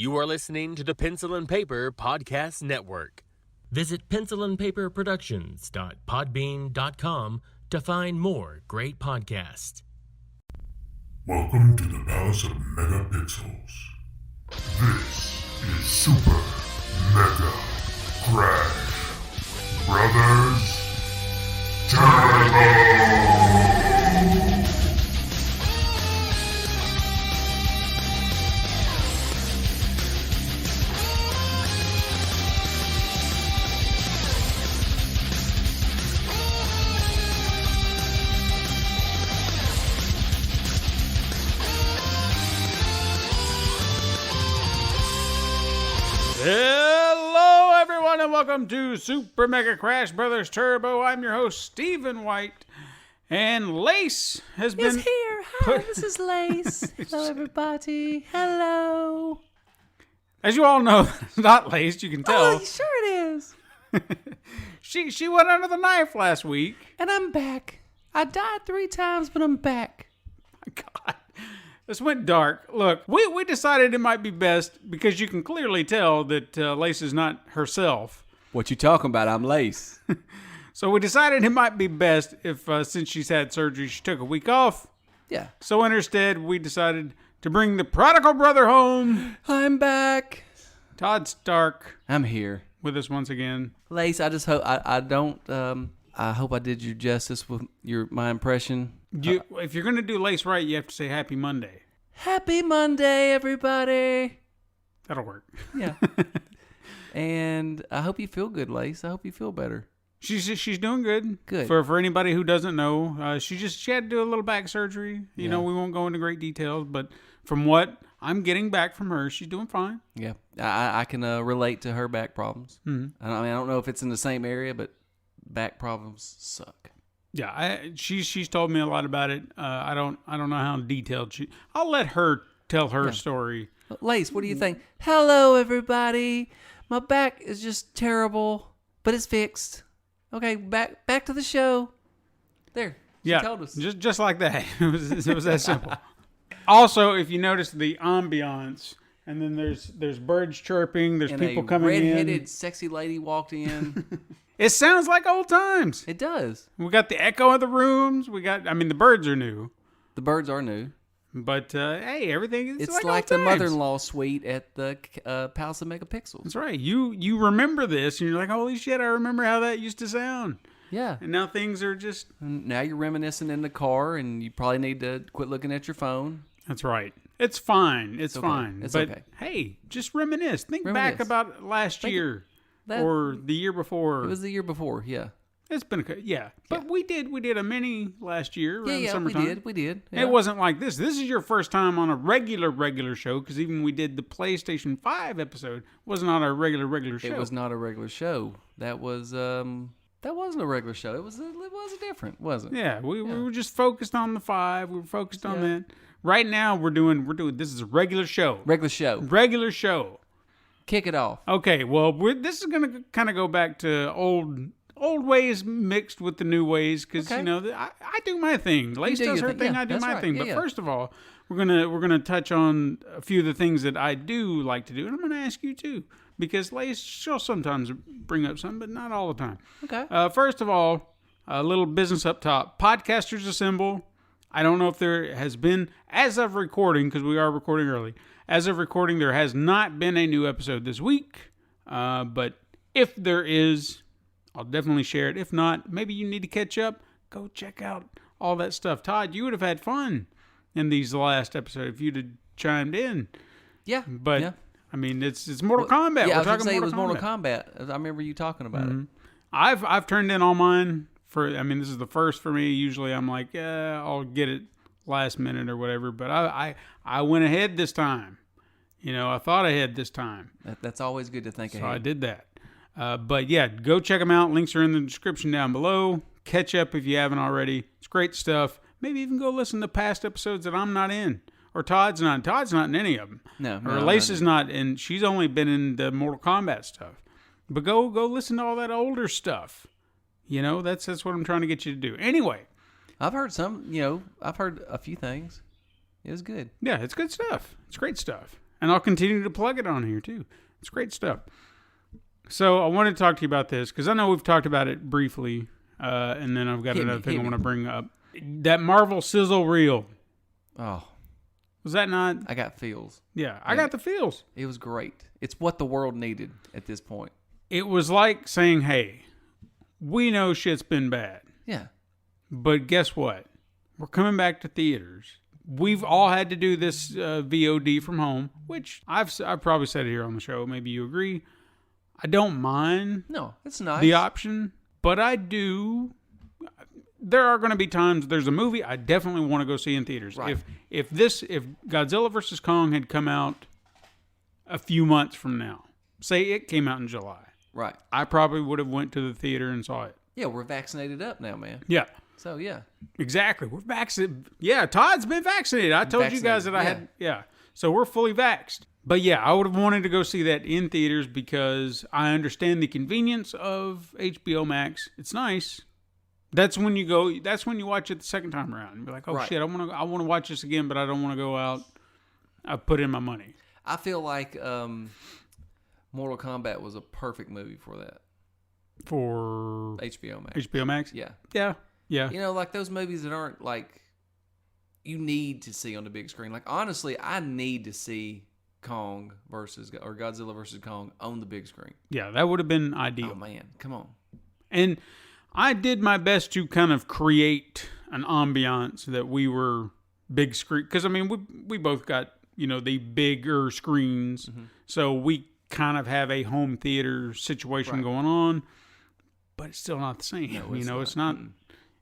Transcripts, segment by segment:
You are listening to the Pencil and Paper Podcast Network. Visit pencilandpaperproductions.podbean.com to find more great podcasts. Welcome to the Palace of Megapixels. This is Super Mega Crash Brothers Turbo! Hello, everyone, and welcome to Super Mega Crash Brothers Turbo. I'm your host, Stephen White, and Lace has been here. Hi, this is Lace. Hello, everybody. Hello. As you all know, it's not Lace. You can tell. Oh, sure it is. She went under the knife last week. And I'm back. I died 3 times, but I'm back. My God. This went dark. Look, we decided it might be best because you can clearly tell that Lace is not herself. What you talking about? I'm Lace. So we decided it might be best if, since she's had surgery, she took a week off. Yeah. So in her stead, we decided to bring the prodigal brother home. I'm back. Todd Stark I'm here. with us once again. Lace, I just hope I don't I hope I did you justice with my impression. If you're going to do Lace right, you have to say Happy Monday. Happy Monday, everybody. That'll work. Yeah. And I hope you feel good, Lace. I hope you feel better. She's doing good. Good. For anybody who doesn't know, she had to do a little back surgery. You know, we won't go into great details, but from what I'm getting back from her, she's doing fine. Yeah. I can relate to her back problems. Mm-hmm. I don't know if it's in the same area, but back problems suck. Yeah, she's told me a lot about it. I don't know how detailed I'll let her tell her story. Lace, what do you think? Hello, everybody. My back is just terrible, but it's fixed. Okay, back to the show. There, she told us. Just like that. It was that simple. Also, if you notice the ambiance, and then there's birds chirping, there's people coming in. A red-headed sexy lady walked in. It sounds like old times. It does. We got the echo of the rooms. The birds are new. The birds are new. But, hey, everything is it's like like old the times. mother-in-law suite at the Palace of Megapixels. That's right. You remember this, and you're like, holy shit, I remember how that used to sound. Yeah. And now things are just... And now you're reminiscing in the car, and you probably need to quit looking at your phone. That's right. It's fine. It's okay. fine. It's but, okay. Hey, just reminisce. Think back about last year. Or the year before. It was the year before, yeah. It's been But we did a mini last year around summertime. we did. Yeah. It wasn't like this. This is your first time on a regular show, because even we did the PlayStation 5 episode. It wasn't on our regular show. It was not a regular show. That wasn't a regular show. It was different, wasn't it? Yeah, we were just focused on the 5. We were focused on that. Right now we're doing this is a regular show. Regular show. Kick it off. Okay, well, this is going to kind of go back to old ways mixed with the new ways, because I do my thing. Lace does her thing. I do my thing. But first of all, we're gonna touch on a few of the things that I do like to do, and I'm gonna ask you too, because Lace, she'll sometimes bring up something, but not all the time. Okay. First of all, a little business up top. Podcasters Assemble. I don't know if there has been, as of recording, because we are recording early. As of recording, there has not been a new episode this week. But if there is, I'll definitely share it. If not, maybe you need to catch up. Go check out all that stuff. Todd, you would have had fun in these last episodes if you'd have chimed in. Yeah. But, yeah. I mean, it's Mortal Kombat. Yeah, We're I was going to say talking it was Mortal Kombat. I remember you talking about it. I've turned in all mine. This is the first for me. Usually I'm like, I'll get it last minute or whatever. But I went ahead this time. I thought ahead this time. That's always good to think ahead. So I did that. But yeah, go check them out. Links are in the description down below. Catch up if you haven't already. It's great stuff. Maybe even go listen to past episodes that I'm not in. Or Todd's not in any of them. No. Or Lace is not in. She's only been in the Mortal Kombat stuff. But go listen to all that older stuff. That's what I'm trying to get you to do. Anyway. I've heard I've heard a few things. It was good. Yeah, it's good stuff. It's great stuff. And I'll continue to plug it on here, too. It's great stuff. So I wanted to talk to you about this, because I know we've talked about it briefly, and then I've got another thing I want to bring up. That Marvel sizzle reel. Oh. Was that not? I got feels. Yeah, I got the feels. It was great. It's what the world needed at this point. It was like saying, hey, we know shit's been bad. Yeah. But guess what? We're coming back to theaters. We've all had to do this VOD from home, which I've probably said it here on the show. Maybe you agree. I don't mind No, it's nice. the option, but I do. There are going to be times there's a movie I definitely want to go see in theaters. Right. If Godzilla vs. Kong had come out a few months from now, say it came out in July, Right. I probably would have went to the theater and saw it. Yeah, we're vaccinated up now, man. Yeah. So, yeah. Exactly. We're vaccinated. Yeah, Todd's been vaccinated. I told you guys that I had. Yeah. So we're fully vaxxed. But yeah, I would have wanted to go see that in theaters because I understand the convenience of HBO Max. It's nice. That's when you go. That's when you watch it the second time around. And be like, oh Right. shit, I want to watch this again, but I don't want to go out. I put in my money. I feel like Mortal Kombat was a perfect movie for that. For HBO Max. HBO Max. Yeah. Yeah. Yeah. You know, like those movies that aren't like you need to see on the big screen. Like honestly, I need to see Godzilla versus Kong on the big screen. Yeah. That would have been ideal. Oh man, come on. And I did my best to kind of create an ambiance that we were big screen. Because, I mean, we both got, the bigger screens. Mm-hmm. So we kind of have a home theater situation going on. But it's still not the same. No, it's not.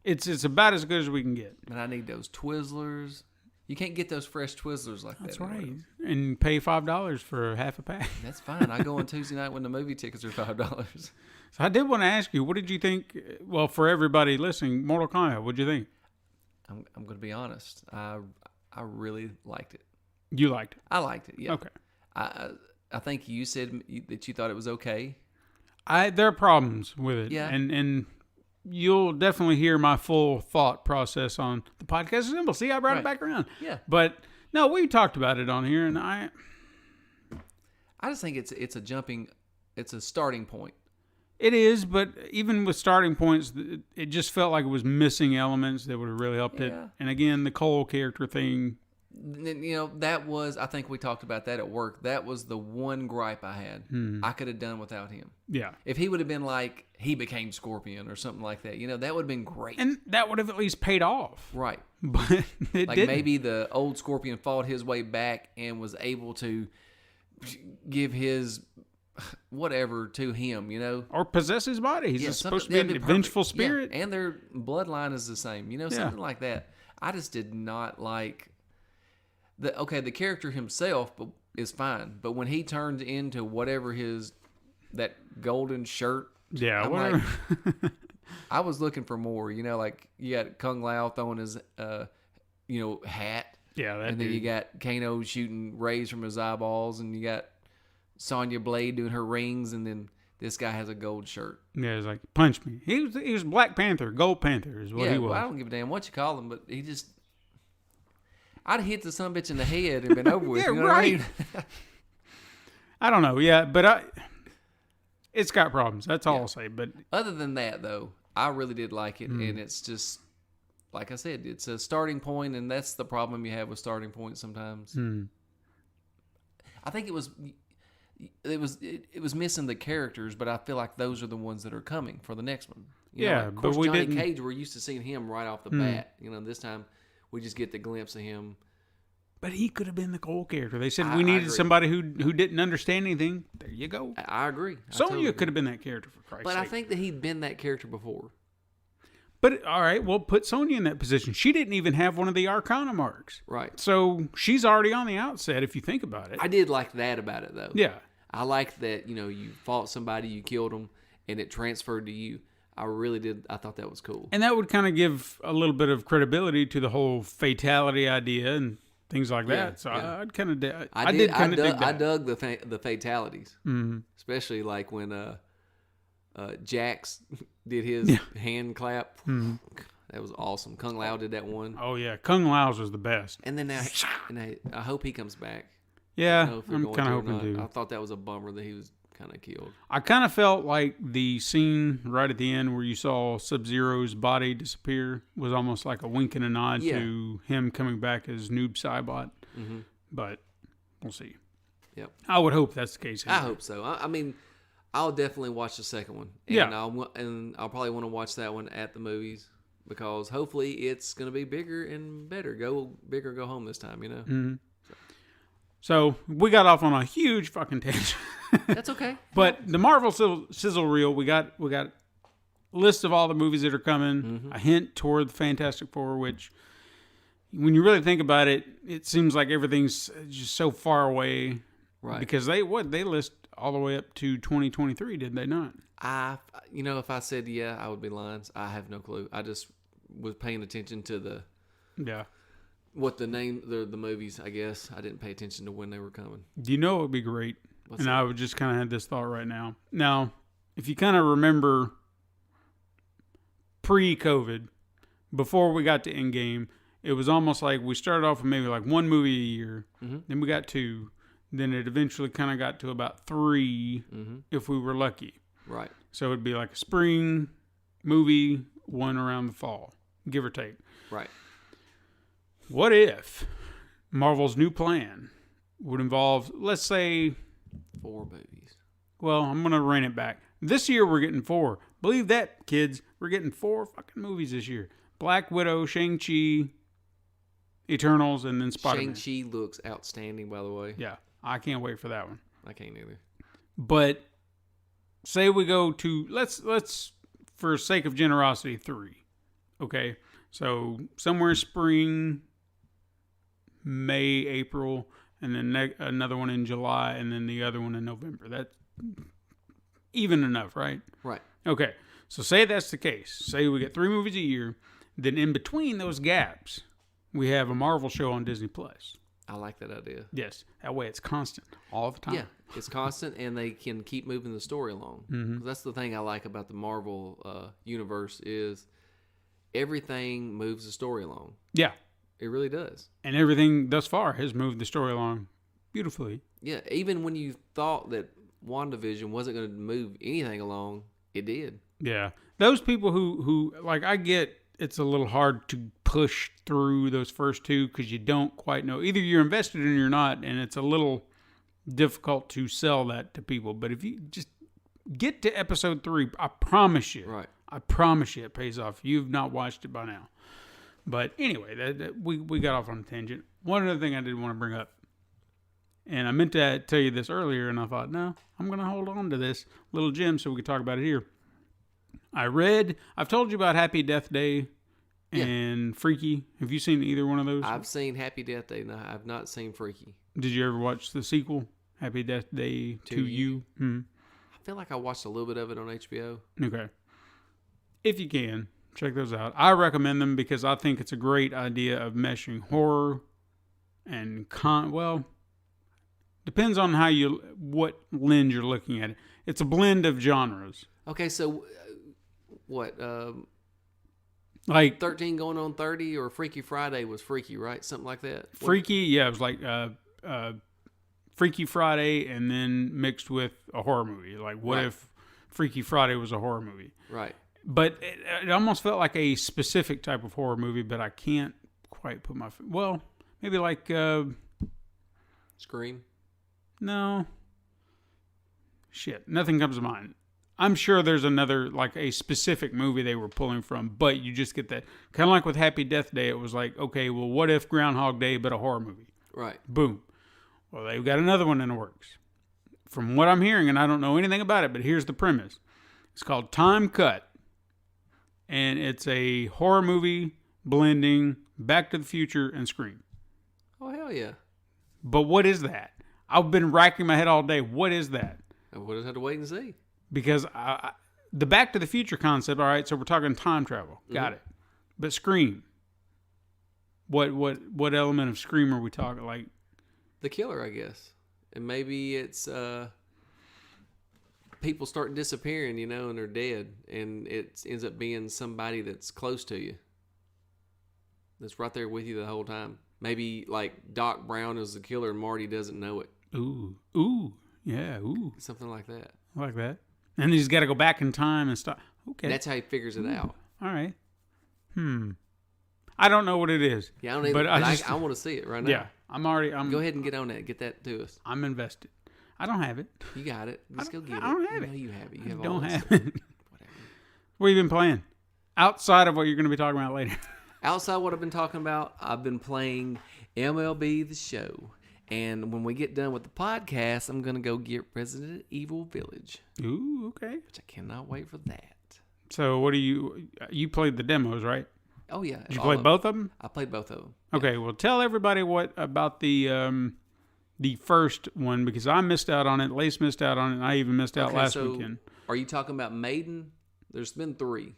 It's about as good as we can get. And I need those Twizzlers. You can't get those fresh Twizzlers like That's that. right. Anymore. And pay $5 for half a pack. That's fine. I go on Tuesday night when the movie tickets are $5. So I did want to ask you, what did you think? Well, for everybody listening, Mortal Kombat, what did you think? I'm going to be honest. I really liked it. You liked it? I liked it. Yeah. Okay. I think you said that you thought it was okay. There are problems with it. Yeah. And you'll definitely hear my full thought process on the podcast. Simple. See, I brought it back around. Yeah. But no, we talked about it on here, and I just think it's a starting point. It is, but even with starting points, it just felt like it was missing elements that would have really helped it. And again, the Cole character thing. That was, I think we talked about that at work. That was the one gripe I had. I could have done without him. Yeah. If he would have been like, he became Scorpion or something like that, that would have been great. And that would have at least paid off. Right. But it like didn't. Maybe the old Scorpion fought his way back and was able to give his whatever to him, or possess his body. He's supposed to be an vengeful spirit, and their bloodline is the same, something like that. I just did not like the character himself is fine, but when he turned into whatever that golden shirt, I'm like, I was looking for more, like you got Kung Lao throwing his hat, and then you got Kano shooting rays from his eyeballs, and you got Sonya Blade doing her rings, and then this guy has a gold shirt. Yeah, he's like, punch me. He was Black Panther, Gold Panther is what he was. Well, I don't give a damn what you call him, but he just... I'd hit the sumbitch in the head and been over with. Yeah, you know right. What I mean? I don't know, yeah, but it's got problems. That's all I'll say. But other than that, though, I really did like it, and it's just... Like I said, it's a starting point, and that's the problem you have with starting points sometimes. I think it was missing the characters, but I feel like those are the ones that are coming for the next one. Of course, but Johnny Cage, we're used to seeing him right off the bat. This time we just get the glimpse of him. But he could have been the Cole character. They said we needed somebody who didn't understand anything. There you go. I agree. Sonya could have been that character, for Christ's sake. But I think that he'd been that character before. But, all right, well, put Sonya in that position. She didn't even have one of the Arcana marks. Right. So she's already on the outset, if you think about it. I did like that about it, though. Yeah. I liked that, you fought somebody, you killed them, and it transferred to you. I really did. I thought that was cool. And that would kind of give a little bit of credibility to the whole fatality idea and things like that. So I'd kind of dig that. I dug the fatalities, especially like when Jax did his hand clap. That was awesome. Kung Lao did that one. Oh yeah, Kung Lao's was the best. And then now I hope he comes back. Yeah, I don't know if they're I'm going kind to of or hoping not. to. I thought that was a bummer that he was kind of killed. I kind of felt like the scene right at the end where you saw Sub-Zero's body disappear was almost like a wink and a nod to him coming back as Noob Saibot. Mm-hmm. But we'll see. Yep. I would hope that's the case. I hope so. I mean, I'll definitely watch the second one. And Yeah. I'll probably want to watch that one at the movies because hopefully it's going to be bigger and better. Go big or go home this time, you know? Mm-hmm. So we got off on a huge fucking tangent. That's okay. But the Marvel sizzle reel, we got a list of all the movies that are coming, a hint toward the Fantastic Four, which when you really think about it, it seems like everything's just so far away. Right. Because they list all the way up to 2023, did they not? If I said yeah, I would be lying. I have no clue. I just was paying attention to what the name the movies. I guess I didn't pay attention to when they were coming. Do you know what would be great? What's and that? I would just kind of have this thought right now. Now, if you kind of remember pre-COVID, before we got to Endgame, it was almost like we started off with maybe like one movie a year, then we got two, then it eventually kind of got to about three if we were lucky. Right. So it'd be like a spring movie, one around the fall, give or take. Right. What if Marvel's new plan would involve, let's say, 4 movies. well, I'm going to rein it back. This year we're getting 4. Believe that, kids. We're getting 4 fucking movies this year. Black Widow, Shang-Chi, Eternals, and then Spider-Man. Shang-Chi looks outstanding, by the way. Yeah, I can't wait for that one. I can't either. But say we go to, let's for sake of generosity, 3. Okay? So somewhere spring, May, April, and then another one in July, and then the other one in November. That's even enough, right? Right. Okay, so say that's the case. Say we get 3 movies a year. Then in between those gaps, we have a Marvel show on Disney Plus. I like that idea. Yes, that way it's constant all the time. Yeah, it's constant, and they can keep moving the story along. 'Cause that's the thing I like about the Marvel universe is everything moves the story along. Yeah, It really does. and everything thus far has moved the story along beautifully. Yeah, even when you thought that WandaVision wasn't going to move anything along, it did. Yeah, those people who like, I get it's a little hard to push through those first 2 because you don't quite know. Either you're invested or you're not, and it's a little difficult to sell that to people. But if you just get to episode 3, I promise you, Right. I promise you it pays off. You've not watched it by now. But anyway, we got off on a tangent. One other thing I did want to bring up, and I meant to tell you this earlier, and I thought, no, I'm going to hold on to this little gem so we can talk about it here. I've told you about Happy Death Day and Freaky. Have you seen either one of those? I've seen Happy Death Day, and I've not seen Freaky. Did you ever watch the sequel, Happy Death Day to You? I feel like I watched a little bit of it on HBO. Okay. If you can, check those out. I recommend them because I think it's a great idea of meshing horror and depends on what lens you're looking at it. It's a blend of genres. Okay, so what? Like 13 going on 30 or Freaky Friday was Freaky, right? Something like that. Freaky, yeah, it was like Freaky Friday and then mixed with a horror movie. Like, what if Freaky Friday was a horror movie? Right. But it almost felt like a specific type of horror movie, but I can't quite put my... Well, maybe like... Scream? No. Shit, nothing comes to mind. I'm sure there's another, like a specific movie they were pulling from, but you just get that. Kind of like with Happy Death Day, it was like, okay, well, what if Groundhog Day, but a horror movie? Right. Boom. Well, they've got another one in the works. From what I'm hearing, and I don't know anything about it, but here's the premise. It's called Time Cut. And it's a horror movie blending Back to the Future and Scream. Oh, hell yeah. But what is that? I've been racking my head all day. What is that? We'll just have to wait and see. Because the Back to the Future concept, all right, so we're talking time travel. Got it. But Scream. What element of Scream are we talking? Like the killer, I guess. And maybe it's people start disappearing, and they're dead. And it ends up being somebody that's close to you. That's right there with you the whole time. Maybe like Doc Brown is the killer and Marty doesn't know it. Ooh, yeah, ooh. Something like that. I like that. And he's got to go back in time and stuff. Okay. That's how he figures it out. All right. I don't know what it is. Yeah, I don't either. But I want to see it right now. Yeah, I'm Go ahead and get on that. Get that to us. I'm invested. I don't have it. You got it. Just go get it. I don't have You it. know you have it. You have I don't all that have stuff. it. Whatever. What have you been playing? Outside of what you're going to be talking about later. Outside what I've been talking about, I've been playing MLB The Show. And when we get done with the podcast, I'm going to go get Resident Evil Village. Ooh, okay. Which I cannot wait for that. So what do you played the demos, right? Oh, yeah. Did you play both of them? I played both of them. Okay, well, tell everybody what about the first one, because I missed out on it. Lace missed out on it, and I even missed out last weekend. Are you talking about Maiden? There's been 3.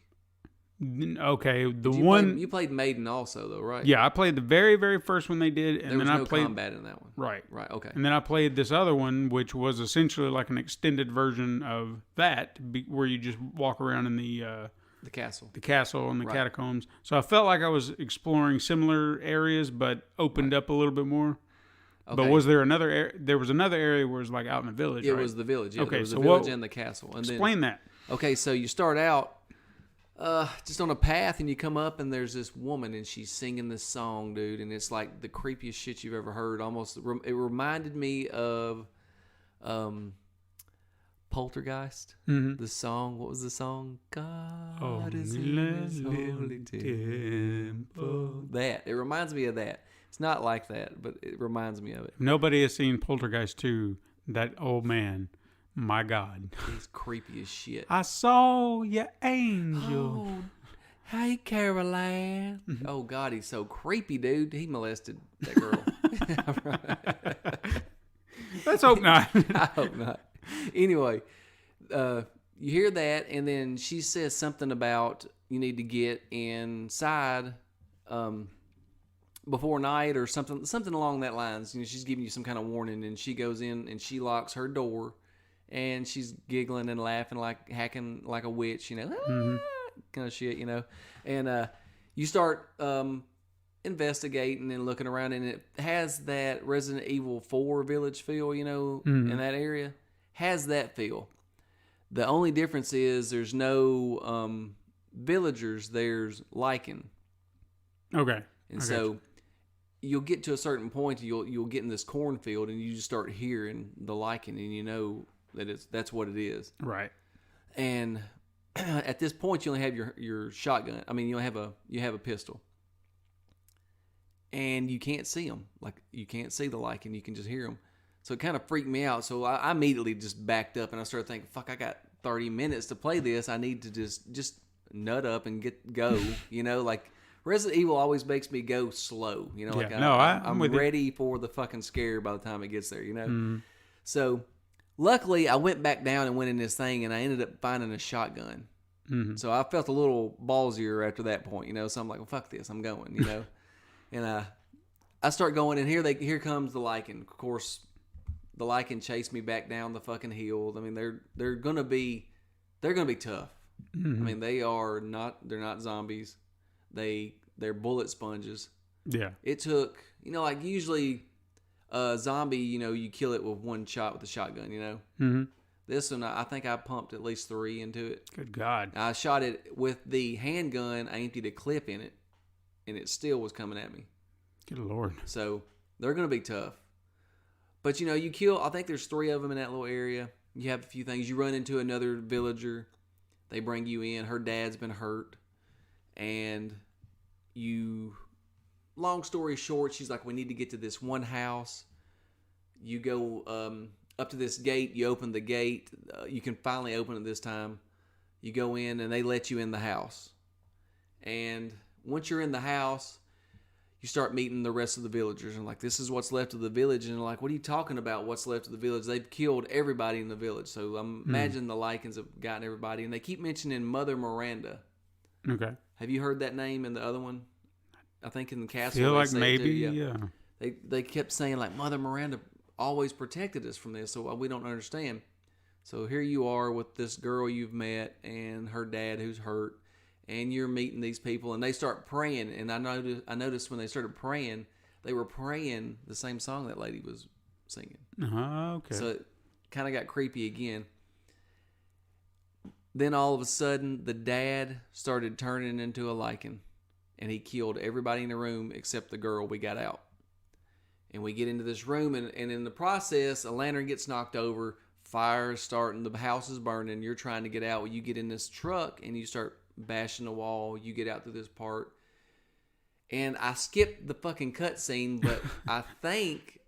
Okay, You played Maiden also, though, right? Yeah, I played the very, very first one they did, and there was then no I played combat in that one. Right. Right. Okay. And then I played this other one, which was essentially like an extended version of that, where you just walk around in the castle, and the catacombs. So I felt like I was exploring similar areas, but opened up a little bit more. Okay. But was there another? There was another area where it was like out in the village. It right? was the village. Yeah, okay, there was so the village and the castle. And explain that. Okay, so you start out just on a path, and you come up, and there's this woman, and she's singing this song, dude, and it's like the creepiest shit you've ever heard. Almost, it reminded me of Poltergeist. Mm-hmm. The song. What was the song? God is in His holy temple. That. It reminds me of that. It's not like that, but it reminds me of it. Nobody has seen Poltergeist 2. That old man. My God. He's creepy as shit. I saw your angel. Oh, hey, Caroline. Oh, God, he's so creepy, dude. He molested that girl. Let's hope not. I hope not. Anyway, you hear that, and then she says something about you need to get inside before night or something along that lines. You know, she's giving you some kind of warning, and she goes in and she locks her door. And she's giggling and laughing hacking like a witch, you know, kind of shit, you know. And you start investigating and looking around, and it has that Resident Evil 4 village feel, you know, in that area. Has that feel. The only difference is there's no villagers, there's lichen. Okay. And so you'll get to a certain point, you'll get in this cornfield, and you just start hearing the lichen, and you know that's what it is. Right. And at this point, you only have your shotgun. I mean, you have a pistol, and you can't see them. Like, you can't see the lichen. You can just hear them. So it kind of freaked me out. So I immediately just backed up, and I started thinking, "Fuck! I got 30 minutes to play this. I need to just nut up and go." You know, like Resident Evil always makes me go slow. You know, like I'm ready for the fucking scare by the time it gets there. You know, so. Luckily, I went back down and went in this thing, and I ended up finding a shotgun. Mm-hmm. So I felt a little ballsier after that point, you know. So I'm like, well, fuck this, I'm going, you know. And I start going, and here comes the lichen. Of course, the lichen chased me back down the fucking hill. I mean, they're gonna be tough. Mm-hmm. I mean, they're not zombies. They're bullet sponges. Yeah. It took, you know, like usually. Zombie, you know, you kill it with one shot with a shotgun, you know. Mm-hmm. This one, I think I pumped at least 3 into it. Good God. I shot it with the handgun. I emptied a clip in it, and it still was coming at me. Good Lord. So they're going to be tough. But, you know, I think there's 3 of them in that little area. You have a few things. You run into another villager. They bring you in. Her dad's been hurt. And long story short, she's like, we need to get to this one house. You go up to this gate. You open the gate. You can finally open it this time. You go in, and they let you in the house. And once you're in the house, you start meeting the rest of the villagers. And like, this is what's left of the village. And like, what are you talking about, what's left of the village? They've killed everybody in the village. So imagine the lichens have gotten everybody. And they keep mentioning Mother Miranda. Okay. Have you heard that name in the other one? I think in the castle. Feel like maybe, yeah. They kept saying like Mother Miranda always protected us from this, so we don't understand. So here you are with this girl you've met and her dad who's hurt, and you're meeting these people, and they start praying. And I noticed when they started praying, they were praying the same song that lady was singing. Okay. So it kind of got creepy again. Then all of a sudden, the dad started turning into a lichen, and he killed everybody in the room except the girl. We got out. And we get into this room, and in the process, a lantern gets knocked over, fire is starting, the house is burning, you're trying to get out. You get in this truck, and you start bashing the wall. You get out through this part. And I skipped the fucking cutscene, but I think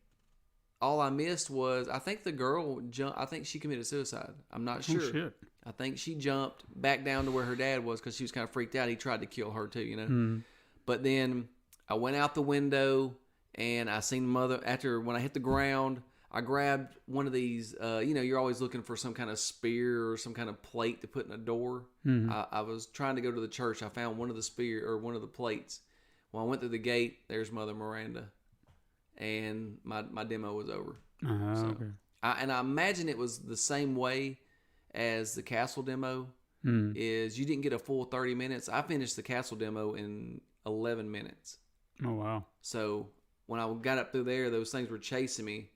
all I missed was, I think the girl jumped, I think she committed suicide. I'm not sure. Oh, shit. I think she jumped back down to where her dad was because she was kind of freaked out. He tried to kill her too, you know. But then I went out the window, and I seen mother, after when I hit the ground, I grabbed one of these, you're always looking for some kind of spear or some kind of plate to put in a door. I was trying to go to the church. I found one of the spear or one of the plates. When I went through the gate, there's Mother Miranda, and my demo was over. Okay. And I imagine it was the same way as the castle demo. Is you didn't get a full 30 minutes. I finished the castle demo in 11 minutes. Oh, wow. So when I got up through there, those things were chasing me,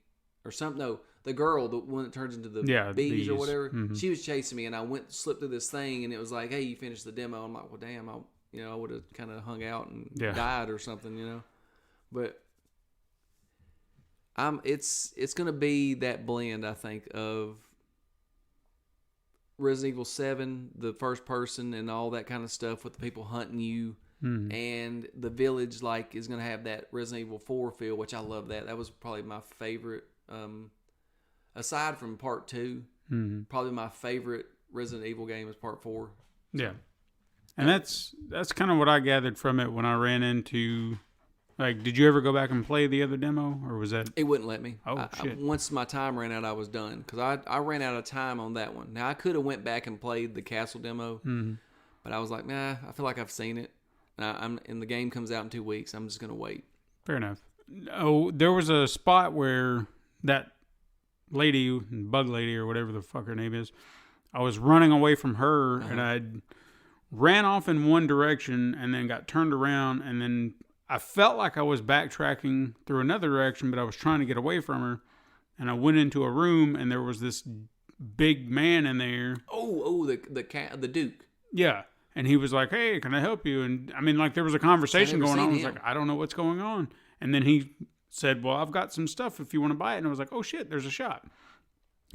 or something. No, the girl, the one that turns into the bees or whatever, she was chasing me, and I slipped through this thing, and it was like, "Hey, you finished the demo." I'm like, "Well, damn, I would have kind of hung out and died or something, you know." But it's gonna be that blend, I think, of Resident Evil 7, the first person, and all that kind of stuff with the people hunting you. And the village is going to have that Resident Evil 4 feel, which I love that. That was probably my favorite, aside from part 2, probably my favorite Resident Evil game is part 4. Yeah. And that's kind of what I gathered from it when I ran into, did you ever go back and play the other demo, or was that? It wouldn't let me. Shit. Once my time ran out, I was done, because I ran out of time on that one. Now, I could have went back and played the castle demo, but I was like, nah, I feel like I've seen it. And the game comes out in 2 weeks. I'm just going to wait. Fair enough. Oh, there was a spot where that lady, bug lady or whatever the fuck her name is, I was running away from her, and I ran off in one direction and then got turned around, and then I felt like I was backtracking through another direction, but I was trying to get away from her, and I went into a room, and there was this big man in there. The Duke. Yeah. And he was like, "Hey, can I help you?" And I mean, there was a conversation going on. I was like, "I don't know what's going on." And then he said, "Well, I've got some stuff if you want to buy it." And I was like, "Oh shit, there's a shop.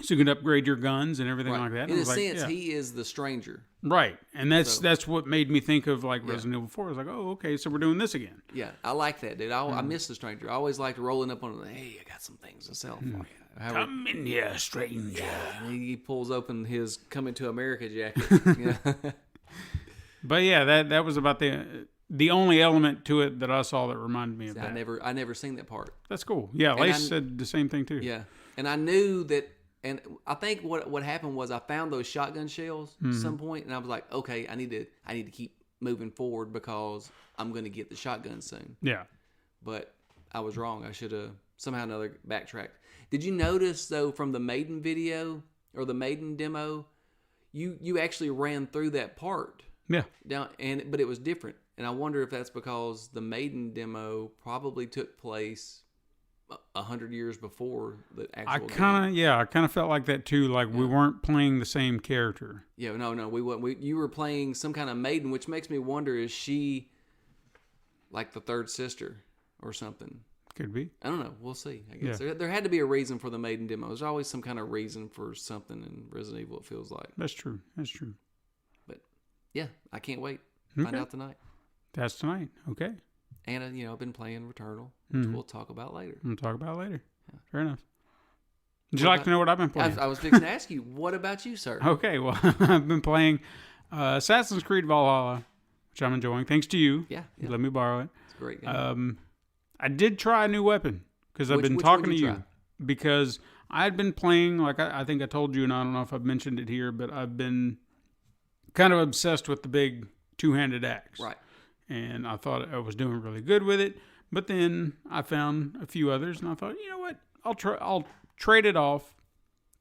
So you can upgrade your guns and everything like that." In a sense, he is the stranger. Right. And that's what made me think of Resident Evil 4. I was like, "Oh, okay, so we're doing this again." Yeah, I like that, dude. I miss the stranger. I always liked rolling up on him. Hey, I got some things to sell for you. Come in here, stranger. And he pulls open his Coming to America jacket. But yeah, that was about the only element to it that I saw that reminded me of that. I never seen that part. That's cool. Yeah, Lace said the same thing too. Yeah, and I knew that, and I think what happened was I found those shotgun shells at some point, and I was like, okay, I need to keep moving forward because I'm going to get the shotgun soon. Yeah, but I was wrong. I should have somehow or another backtracked. Did you notice though from the Maiden video or the Maiden demo, you actually ran through that part? Yeah. But it was different. And I wonder if that's because the Maiden demo probably took place 100 years before the actual game. I kind of felt like that too. We weren't playing the same character. Yeah, no, we weren't. You were playing some kind of maiden, which makes me wonder, is she like the third sister or something? Could be. I don't know. We'll see. I guess there had to be a reason for the Maiden demo. There's always some kind of reason for something in Resident Evil, it feels like. That's true. But yeah, I can't wait. Find out tonight. That's tonight. Okay. And I've been playing Returnal, which we'll talk about later. Yeah. Fair enough. Would you like to know what I've been playing? I was fixing to ask you, what about you, sir? Okay, well, I've been playing Assassin's Creed Valhalla, which I'm enjoying. Thanks to you. Yeah. You let me borrow it. It's a great game. I did try a new weapon because I've been talking to you. Because I had been playing, I think I told you, and I don't know if I've mentioned it here, but I've been kind of obsessed with the big two-handed axe. Right. And I thought I was doing really good with it. But then I found a few others, and I thought, you know what? I'll trade it off,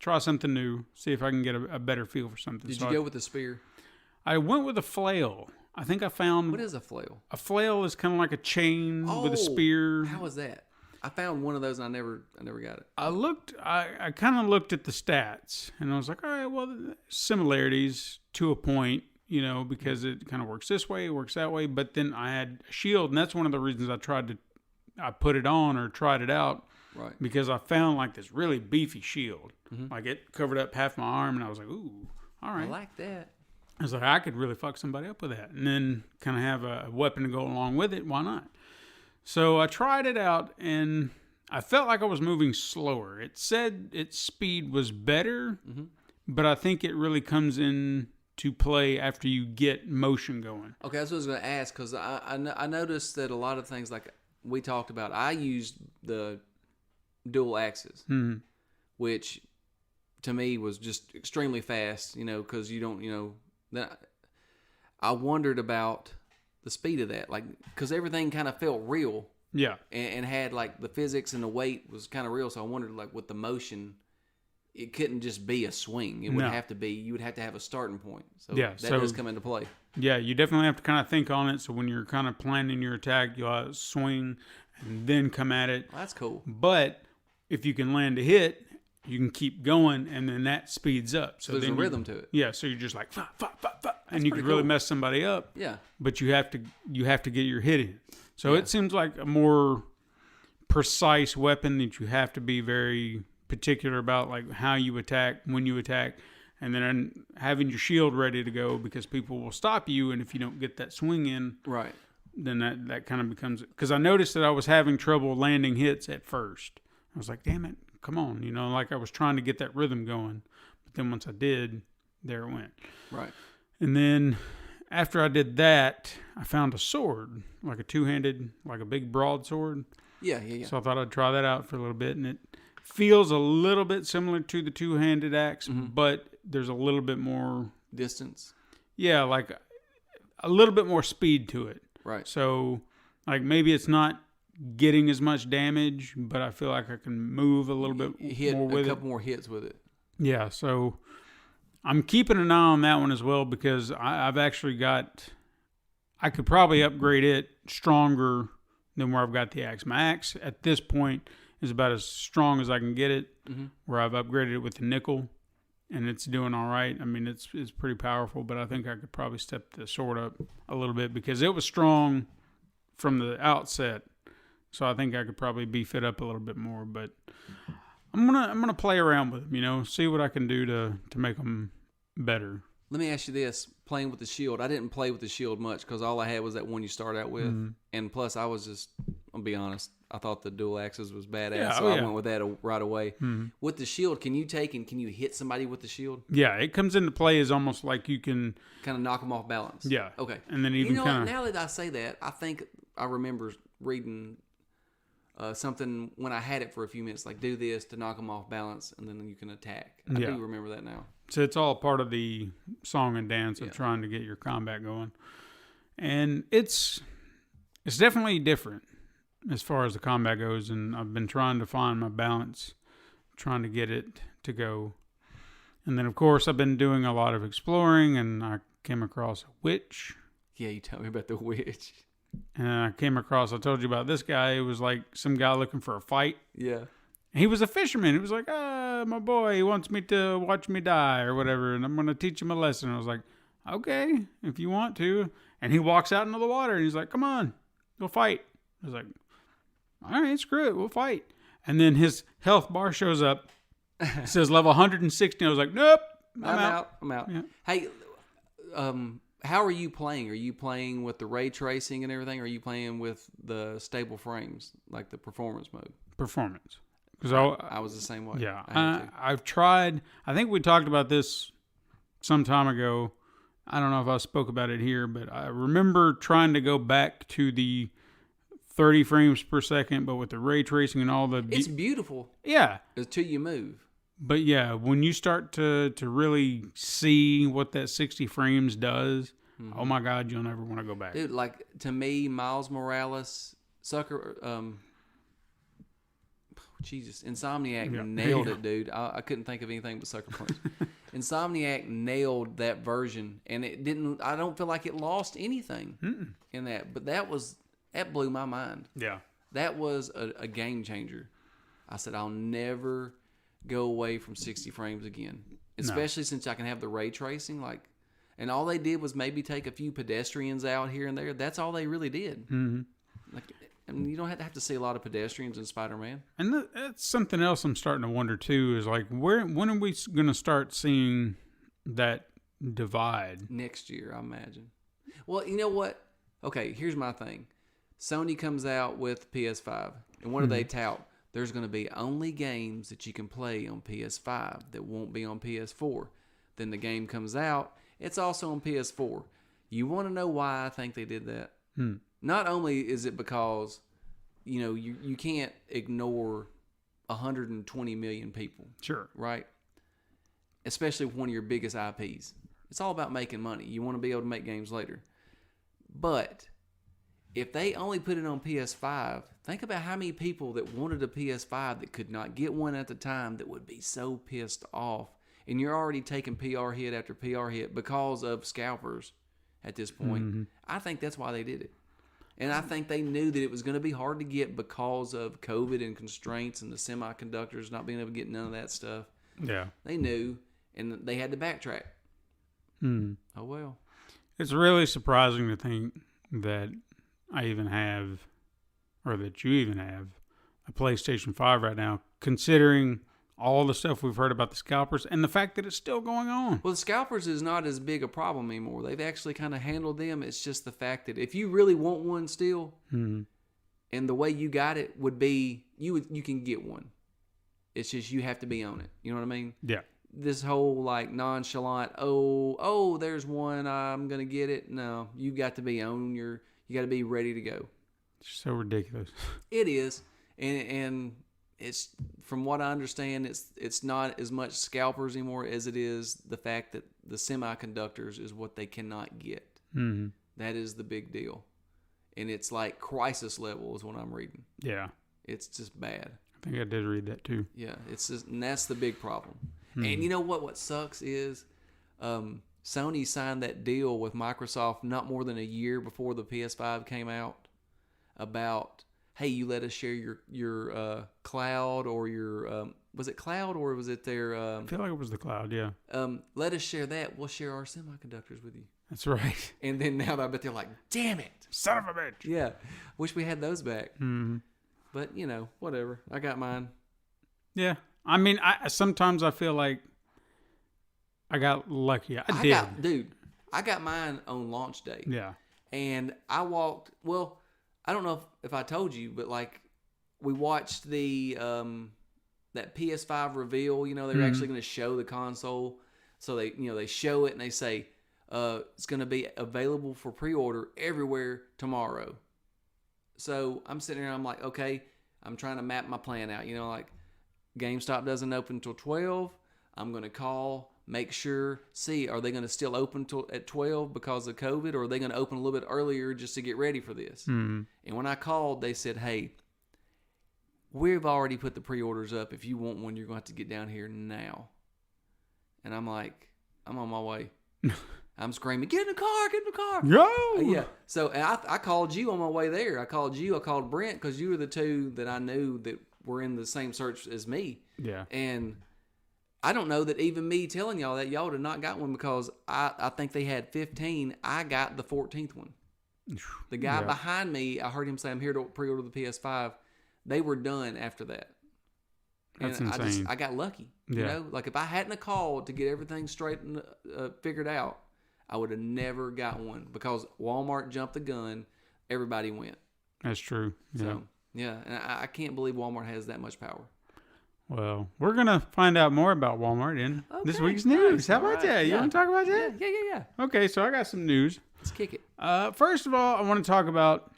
try something new, see if I can get a better feel for something. Did you go with the spear? I went with a flail. I think I found... What is a flail? A flail is kind of like a chain with a spear. How is that? I found one of those and I never got it. I kind of looked at the stats and I was like, all right, well, similarities to a point, because it kind of works this way, it works that way. But then I had a shield, and that's one of the reasons I put it on or tried it out. Right. Because I found like this really beefy shield. Like it covered up half my arm, and I was like, ooh, all right. I like that. I was like, I could really fuck somebody up with that. And then kind of have a weapon to go along with it. Why not? So I tried it out, and I felt like I was moving slower. It said its speed was better, but I think it really comes in to play after you get motion going. Okay, that's what I was going to ask, because I noticed that a lot of things like we talked about, I used the dual axes, which to me was just extremely fast, because you don't, then I wondered about the speed of that, like, because everything kind of felt real. Yeah. And had, like, the physics and the weight was kind of real, so I wondered, like, with the motion, it couldn't just be a swing. It would have to be, you would have to have a starting point. So that does come into play. Yeah, you definitely have to kind of think on it, so when you're kind of planning your attack, you'll swing and then come at it. Well, that's cool. But if you can land a hit, you can keep going, and then that speeds up. So there's a rhythm to it. Yeah, so you're just like, fa, fa, fa, fa, and you can really mess somebody up. Yeah. But you have to get your hit in. So it seems like a more precise weapon that you have to be very particular about, like how you attack, when you attack, and then having your shield ready to go, because people will stop you, and if you don't get that swing in, right, then that kind of becomes... Because I noticed that I was having trouble landing hits at first. I was like, damn it, come on, like I was trying to get that rhythm going. But then once I did, there it went. Right. And then after I did that, I found a sword, like a two-handed, like a big broadsword. Yeah. So I thought I'd try that out for a little bit, and it feels a little bit similar to the two-handed axe, but there's a little bit more... Distance? Yeah, like a little bit more speed to it. Right. So, like, maybe it's not getting as much damage, but I feel like I can move a little bit more with it. A couple more hits with it. Yeah, so I'm keeping an eye on that one as well, because I've actually got... I could probably upgrade it stronger than where I've got the axe. My axe, at this point, is about as strong as I can get it, where I've upgraded it with the nickel, and it's doing all right. I mean, it's pretty powerful, but I think I could probably step the sword up a little bit, because it was strong from the outset. So I think I could probably beef it up a little bit more, but I'm gonna play around with them, see what I can do to make them better. Let me ask you this: playing with the shield, I didn't play with the shield much because all I had was that one you start out with, and plus I'll be honest, I thought the dual axes was badass, so I went with that right away. With the shield, can you hit somebody with the shield? Yeah, it comes into play as almost like you can kind of knock them off balance. Yeah. Okay. And then even now that I say that, I think I remember reading something when I had it for a few minutes, like do this to knock them off balance, and then you can attack. I do remember that now. So it's all part of the song and dance of trying to get your combat going. And it's definitely different as far as the combat goes, and I've been trying to find my balance, trying to get it to go. And then, of course, I've been doing a lot of exploring, and I came across a witch. Yeah, you tell me about the witch. And I told you about this guy. It was like some guy looking for a fight. Yeah. He was a fisherman. He was like, my boy, he wants me to watch me die or whatever, and I'm going to teach him a lesson. I was like, okay, if you want to. And he walks out into the water, and he's like, come on, we'll fight. I was like, all right, screw it, we'll fight. And then his health bar shows up. It says level 160. I was like, nope, I'm out. Yeah. Hey, how are you playing? Are you playing with the ray tracing and everything? Or are you playing with the stable frames, like the performance mode? Performance. Because I was the same way. Yeah. I've tried. I think we talked about this some time ago. I don't know if I spoke about it here, but I remember trying to go back to the 30 frames per second, but with the ray tracing and all the... It's beautiful. Yeah. Until you move. But yeah, when you start to really see what that 60 frames does, oh my God, you'll never want to go back. Dude, like, to me, Miles Morales, Jesus, Insomniac nailed it, dude. I couldn't think of anything but Sucker Punch. Insomniac nailed that version, and it didn't. I don't feel like it lost anything in that. But that blew my mind. Yeah. That was a game changer. I said I'll never go away from 60 frames again, especially since I can have the ray tracing. And all they did was maybe take a few pedestrians out here and there. That's all they really did. Mm-hmm. You don't have to see a lot of pedestrians in Spider-Man. And that's something else I'm starting to wonder too. Is when are we going to start seeing that divide? Next year, I imagine. Well, you know what? Okay, here's my thing. Sony comes out with PS5, and what do they tout? There's going to be only games that you can play on PS5 that won't be on PS4. Then the game comes out. It's also on PS4. You want to know why I think they did that? Not only is it because, you can't ignore 120 million people. Sure. Right? Especially with one of your biggest IPs. It's all about making money. You want to be able to make games later. But if they only put it on PS5, think about how many people that wanted a PS5 that could not get one at the time that would be so pissed off. And you're already taking PR hit after PR hit because of scalpers at this point. Mm-hmm. I think that's why they did it. And I think they knew that it was going to be hard to get because of COVID and constraints and the semiconductors not being able to get none of that stuff. Yeah. They knew, and they had to backtrack. Oh, well. It's really surprising to think that I even have, or that you even have, a PlayStation 5 right now, considering all the stuff we've heard about the scalpers and the fact that it's still going on. Well, the scalpers is not as big a problem anymore. They've actually kind of handled them. It's just the fact that if you really want one still, and the way you got it would be, you can get one. It's just you have to be on it. You know what I mean? Yeah. This whole nonchalant, there's one, I'm going to get it. No, you got to be on you got to be ready to go. It's so ridiculous. It is. And it's, from what I understand, it's not as much scalpers anymore as it is the fact that the semiconductors is what they cannot get. Mm-hmm. That is the big deal. And it's like crisis level is what I'm reading. Yeah. It's just bad. I think I did read that too. Yeah. It's just, and that's the big problem. Mm-hmm. And you know what sucks is Sony signed that deal with Microsoft not more than a year before the PS5 came out about, hey, you let us share your cloud or your was it cloud or was it their? I feel like it was the cloud. Yeah. Let us share that. We'll share our semiconductors with you. That's right. And then now I bet they're like, damn it, son of a bitch. Yeah. Wish we had those back. Mm-hmm. But whatever. I got mine. Yeah. I mean, sometimes I feel like I got lucky. I did. I got mine on launch day. Yeah. And I walked. Well, I don't know if I told you, but we watched the that PS5 reveal. They're actually going to show the console, so they show it and they say it's going to be available for pre-order everywhere tomorrow. So I'm sitting there, I'm like, okay, I'm trying to map my plan out. GameStop doesn't open until 12. I'm going to call, make sure, see, are they going to still open at 12 because of COVID, or are they going to open a little bit earlier just to get ready for this? Mm-hmm. And when I called, they said, hey, we've already put the pre-orders up. If you want one, you're going to have to get down here now. And I'm like, I'm on my way. I'm screaming, get in the car. Yo! Yeah. So and I called you on my way there. I called Brent, because you were the two that I knew that were in the same search as me. Yeah. And I don't know that even me telling y'all that y'all would have not got one, because I think they had 15. I got the 14th one. The guy behind me, I heard him say, I'm here to pre-order the PS5. They were done after that. That's and insane. I got lucky. If I hadn't called to get everything straight and figured out, I would have never got one, because Walmart jumped the gun. Everybody went. That's true. Yeah. So, yeah, and I can't believe Walmart has that much power. Well, we're going to find out more about Walmart in this week's news. How about that? You want to talk about that? Yeah. Okay, so I got some news. Let's kick it. First of all, I want to talk about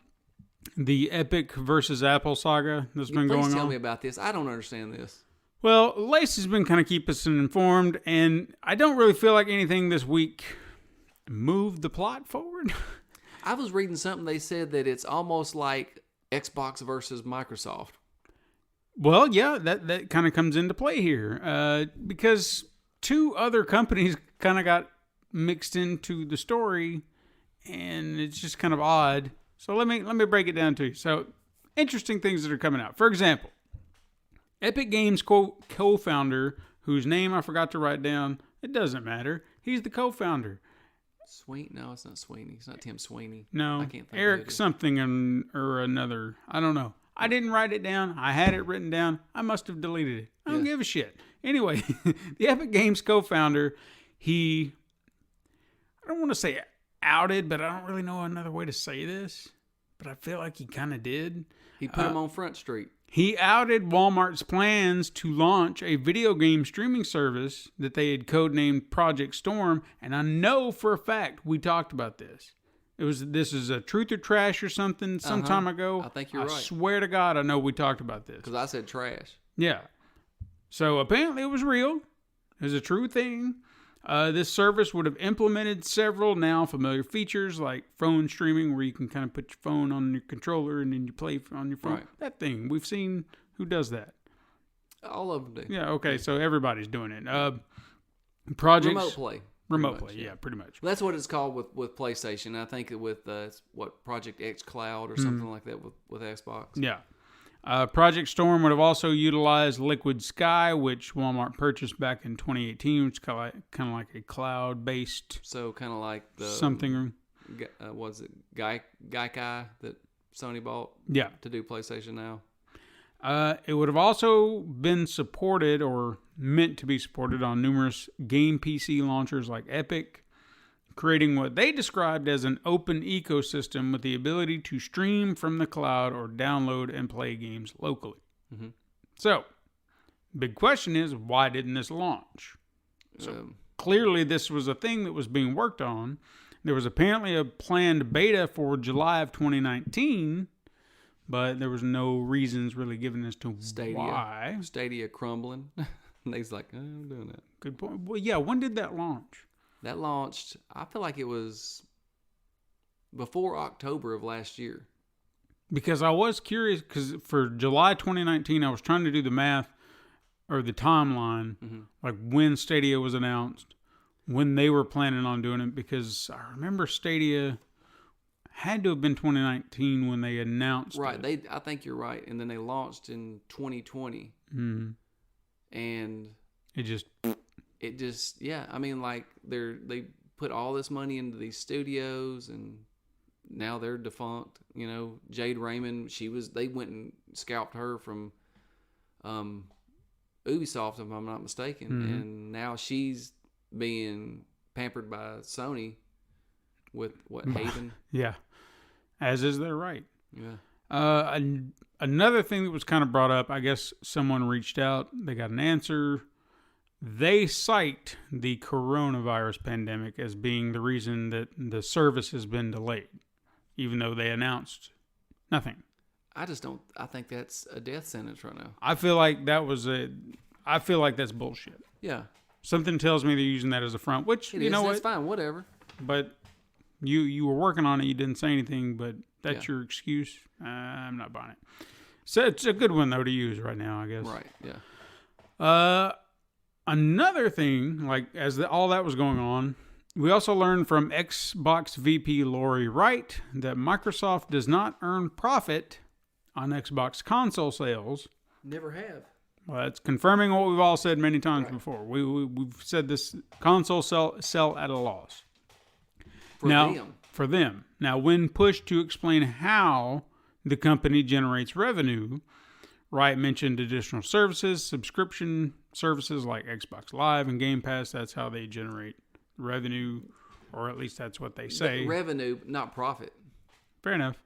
the Epic versus Apple saga that's been going on. Please tell me about this. I don't understand this. Well, Lacey's been kind of keeping us informed, and I don't really feel like anything this week moved the plot forward. I was reading something. They said that it's almost like Xbox versus Microsoft. Well, yeah, that kind of comes into play here, because two other companies kind of got mixed into the story, and it's just kind of odd. So let me break it down to you. So, interesting things that are coming out. For example, Epic Games co-founder, whose name I forgot to write down. It doesn't matter. He's the co-founder. No, it's not Sweeney. It's not Tim Sweeney. No, I can't think Eric of it. something or another. I don't know. I didn't write it down. I had it written down. I must have deleted it. I don't give a shit. Anyway, the Epic Games co-founder, I don't want to say outed, but I don't really know another way to say this. But I feel like he kind of did. He put him on Front Street. He outed Walmart's plans to launch a video game streaming service that they had codenamed Project Storm, and I know for a fact we talked about this. This is a Truth or Trash or something some time ago. I think you're right. I swear to God, I know we talked about this. Because I said trash. Yeah. So apparently it was real. It was a true thing. This service would have implemented several now familiar features like phone streaming, where you can kind of put your phone on your controller and then you play on your phone. Right. That thing. We've seen who does that. All of them do. Yeah, okay, so everybody's doing it. Projects, Remote play. Remote play, yeah, pretty much. That's what it's called with PlayStation. I think with it's Project X Cloud or something like that with Xbox. Yeah. Project Storm would have also utilized Liquid Sky, which Walmart purchased back in 2018, which is kind of like a cloud-based So kind of like the something. Was it Gaikai that Sony bought? Yeah. To do PlayStation Now. It would have also been supported or meant to be supported on numerous game PC launchers like Epic, creating what they described as an open ecosystem with the ability to stream from the cloud or download and play games locally. Mm-hmm. So, big question is, why didn't this launch? So, clearly this was a thing that was being worked on. There was apparently a planned beta for July of 2019, but there was no reasons really given as to why. Stadia crumbling. And he's like, I'm doing that. Good point. Well, yeah, when did that launch? That launched, I feel like it was before October of last year. Because I was curious, because for July 2019, I was trying to do the math or the timeline, like when Stadia was announced, when they were planning on doing it, because I remember Stadia had to have been 2019 when they announced it. I think you're right. And then they launched in 2020. Mm-hmm. And it just, yeah. I mean, like they put all this money into these studios, and now they're defunct. You know, Jade Raymond, they went and scalped her from Ubisoft, if I'm not mistaken, and now she's being pampered by Sony with Haven. Yeah, as is their right. Yeah. Another thing that was kind of brought up, I guess someone reached out, they got an answer. They cite the coronavirus pandemic as being the reason that the service has been delayed, even though they announced nothing. I think that's a death sentence right now. I feel like that's bullshit. Yeah. Something tells me they're using that as a front, which, know what? That's fine, whatever. But you were working on it, you didn't say anything, but that's your excuse. I'm not buying it. So it's a good one, though, to use right now, I guess. Right, yeah. Another thing, like as all that was going on, we also learned from Xbox VP Lori Wright that Microsoft does not earn profit on Xbox console sales. Never have. Well, that's confirming what we've all said many times before. We've said this console sell at a loss. For them. Now, when pushed to explain how the company generates revenue, Wright mentioned additional services, subscription services like Xbox Live and Game Pass. That's how they generate revenue, or at least that's what they say. But revenue, not profit. Fair enough.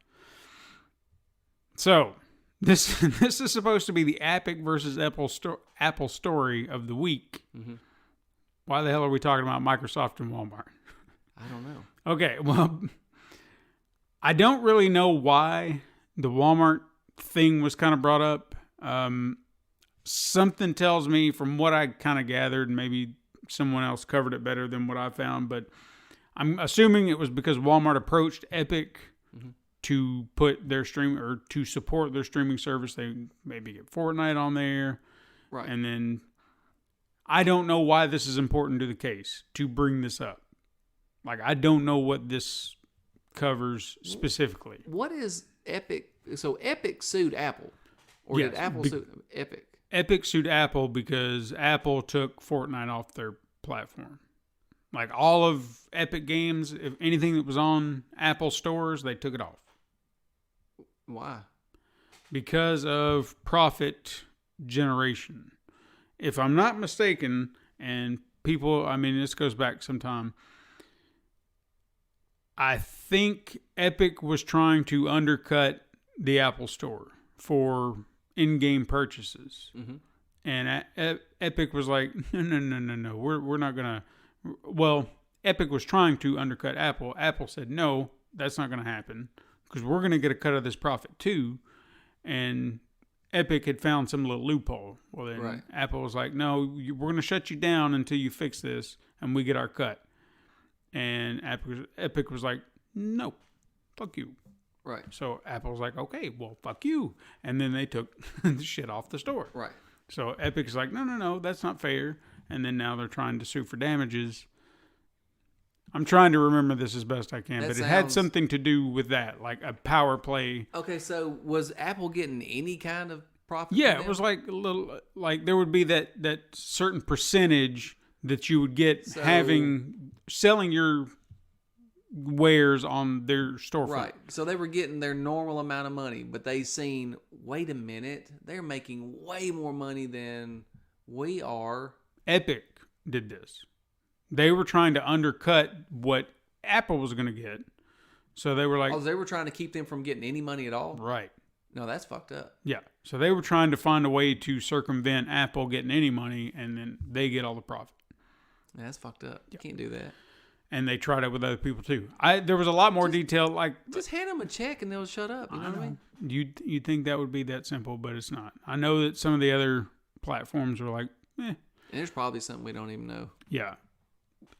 So, this is supposed to be the Epic versus Apple story of the week. Mm-hmm. Why the hell are we talking about Microsoft and Walmart? I don't know. Okay, well, I don't really know why the Walmart thing was kind of brought up. Something tells me, from what I kind of gathered, maybe someone else covered it better than what I found, but I'm assuming it was because Walmart approached Epic to put their to support their streaming service. They maybe get Fortnite on there. Right. And then I don't know why this is important to the case to bring this up. Like, I don't know what this covers specifically. What is Epic? So Epic sued Apple, or Yes, did Apple sue Epic? Epic sued Apple because Apple took Fortnite off their platform. Like, all of Epic games, if anything that was on Apple stores, they took it off. Why? Because of profit generation. If I'm not mistaken, and people, I mean, this goes back some time, I think Epic was trying to undercut the Apple Store for in-game purchases. Mm-hmm. And Epic was like, no, we're not going to. Well, Epic was trying to undercut Apple. Apple said, no, that's not going to happen because we're going to get a cut of this profit too. And Epic had found some little loophole. Well, then Right. Apple Apple was like, no, we're going to shut you down until you fix this and we get our cut. And Epic was like, no, fuck you. Right. So Apple was like, okay, well, fuck you. And then they took the shit off the store. Right. So Epic's like, no, that's not fair. And then now they're trying to sue for damages. I'm trying to remember this as best I can, That but it had sounds- something to do with that, like a power play. Okay, so was Apple getting any kind of profit? Yeah, from it was them? like a little, like there would be that certain percentage that you would get So- selling your wares on their storefront. Right. So they were getting their normal amount of money, but they seen, wait a minute, they're making way more money than we are. Epic did this. They were trying to undercut what Apple was going to get. So they were like, Oh, they were trying to keep them from getting any money at all? right. No, that's fucked up. Yeah. So they were trying to find a way to circumvent Apple getting any money and then they get all the profit. Yeah, that's fucked up. You can't do that. And they tried it with other people too. There was a lot more detail. Like, Just hand them a check and they'll shut up. You know what I mean? you think that would be that simple, but it's not. I know that some of the other platforms are like, And there's probably something we don't even know. yeah.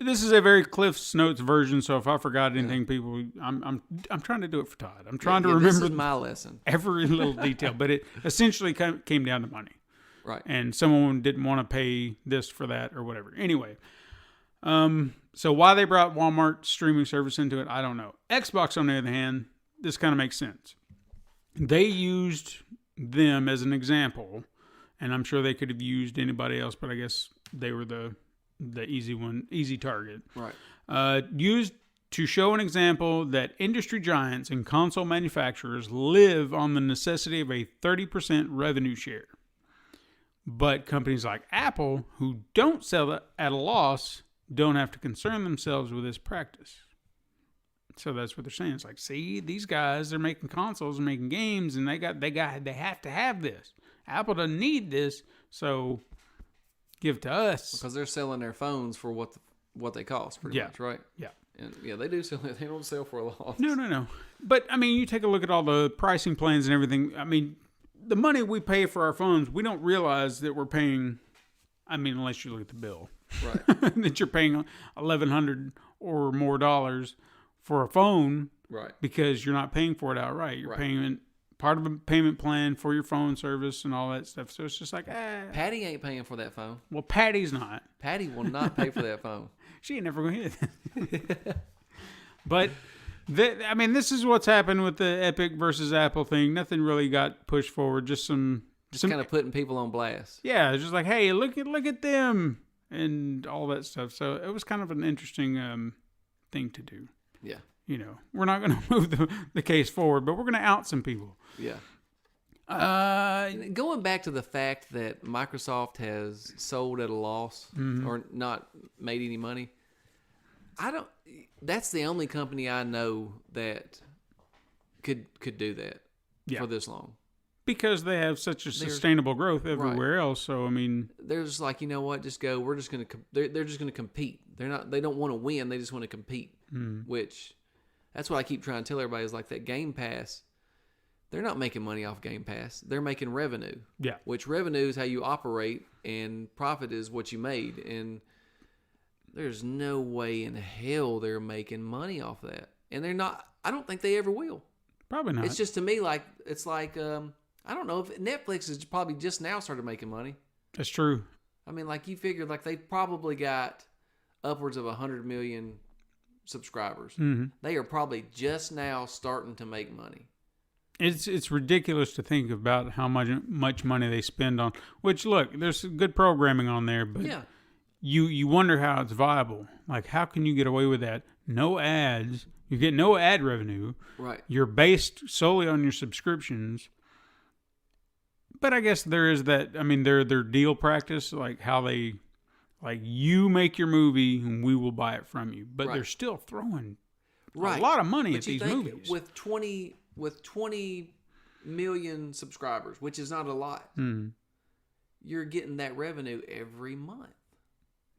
This is a very Cliff's Notes version, so if I forgot anything, people, I'm trying to do it for Todd. I'm trying to Yeah, remember This is my lesson. every little detail, but it essentially came down to money. Right. And someone didn't want to pay this for that or whatever. Anyway, so why they brought Walmart streaming service into it, I don't know. Xbox, on the other hand, this kind of makes sense. They used them as an example, and I'm sure they could have used anybody else, but I guess they were the easy target. Right. Used to show an example that industry giants and console manufacturers live on the necessity of a 30% revenue share. But companies like Apple, who don't sell it at a loss, don't have to concern themselves with this practice. So that's what they're saying. It's like, see, these guys, they're making consoles and making games, and they have to have this. Apple doesn't need this, so give to us. Because they're selling their phones for what they cost, pretty much, right? Yeah. And yeah, they do sell it. They don't sell for a loss. No. But, I mean, you take a look at all the pricing plans and everything. I mean, the money we pay for our phones, we don't realize that we're paying, I mean, unless you look at the bill, Right. that you're paying $1,100 or more dollars for a phone Right. because you're not paying for it outright. You're Right. paying part of a payment plan for your phone service and all that stuff. So it's just like, Patty ain't paying for that phone. well, Patty's not. Patty will not pay for that phone. She ain't never going to hit it. But, I mean, this is what's happened with the Epic versus Apple thing. Nothing really got pushed forward. Just some Kind of putting people on blast. yeah, it's just like, hey, look at them and all that stuff. So it was kind of an interesting thing to do. Yeah. You know, we're not going to move the case forward, but we're going to out some people. Yeah. Uh, Going back to the fact that Microsoft has sold at a loss or not made any money, that's the only company I know that could do that Yeah. for this long. because they have such a sustainable growth everywhere else. So I mean, They're just like, you know what, just go. We're just gonna. They're just gonna compete. They don't want to win. They just want to compete. Which, that's what I keep trying to tell everybody is like that Game Pass. They're not making money off Game Pass. They're making revenue. yeah, Which revenue is how you operate, and profit is what you made. And there's no way in hell they're making money off that. And they're not. I don't think they ever will. probably not. It's just to me like it's like I don't know if Netflix has probably just now started making money. That's true. I mean, like you figured, like they probably got upwards of 100 million subscribers. Mm-hmm. They are probably just now starting to make money. It's ridiculous to think about how much money they spend on. Which, look, there's good programming on there, but Yeah. you wonder how it's viable. Like, how can you get away with that? No ads. You get no ad revenue. Right. You're based solely on your subscriptions. But I guess there is that. I mean, their deal practice, like how they, like you make your movie and we will buy it from you. But Right. they're still throwing Right. a lot of money But at you these think movies. with 20 million subscribers, which is not a lot, you're getting that revenue every month.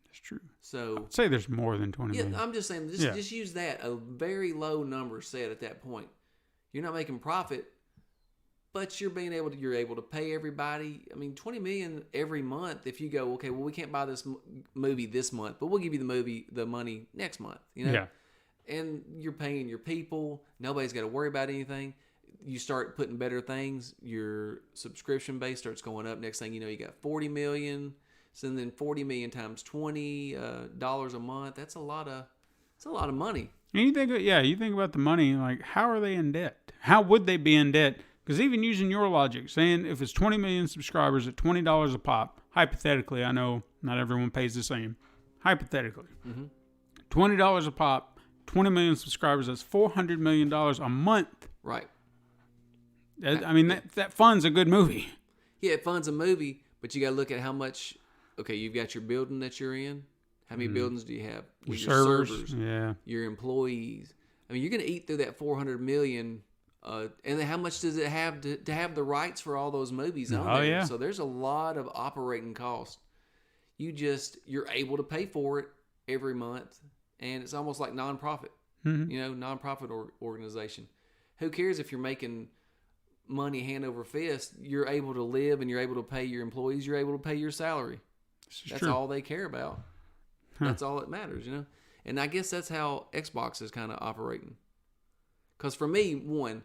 That's true. So I'd say there's more than 20 yeah, million. I'm just saying, just use that, a very low number set at that point. You're not making profit, but you're able to pay everybody. I mean, 20 million every month. If you go, okay, well, we can't buy this movie this month, but we'll give you the money next month. You know, Yeah. and you're paying your people. Nobody's got to worry about anything. You start putting better things. Your subscription base starts going up. Next thing you know, you got 40 million. So then 40 million times $20 a month. That's a lot of money. And you think about the money, like, how are they in debt? How would they be in debt? Because even using your logic, saying if it's 20 million subscribers at $20 a pop, hypothetically, I know not everyone pays the same, hypothetically, $20 a pop, 20 million subscribers, that's $400 million a month. Right. I mean, that funds a good movie. Yeah, it funds a movie, but you got to look at how much. Okay, you've got your building that you're in. How many buildings do you have? Your With servers, yeah. Your employees. I mean, you're going to eat through that 400 million. And then how much does it have to have the rights for all those movies on there? Yeah. So there's a lot of operating costs. You're able to pay for it every month, and it's almost like nonprofit. Nonprofit organization. Who cares if you're making money hand over fist? You're able to live, and you're able to pay your employees. You're able to pay your salary. That's true. all they care about. That's all that matters, And I guess that's how Xbox is kind of operating. Because for me, one,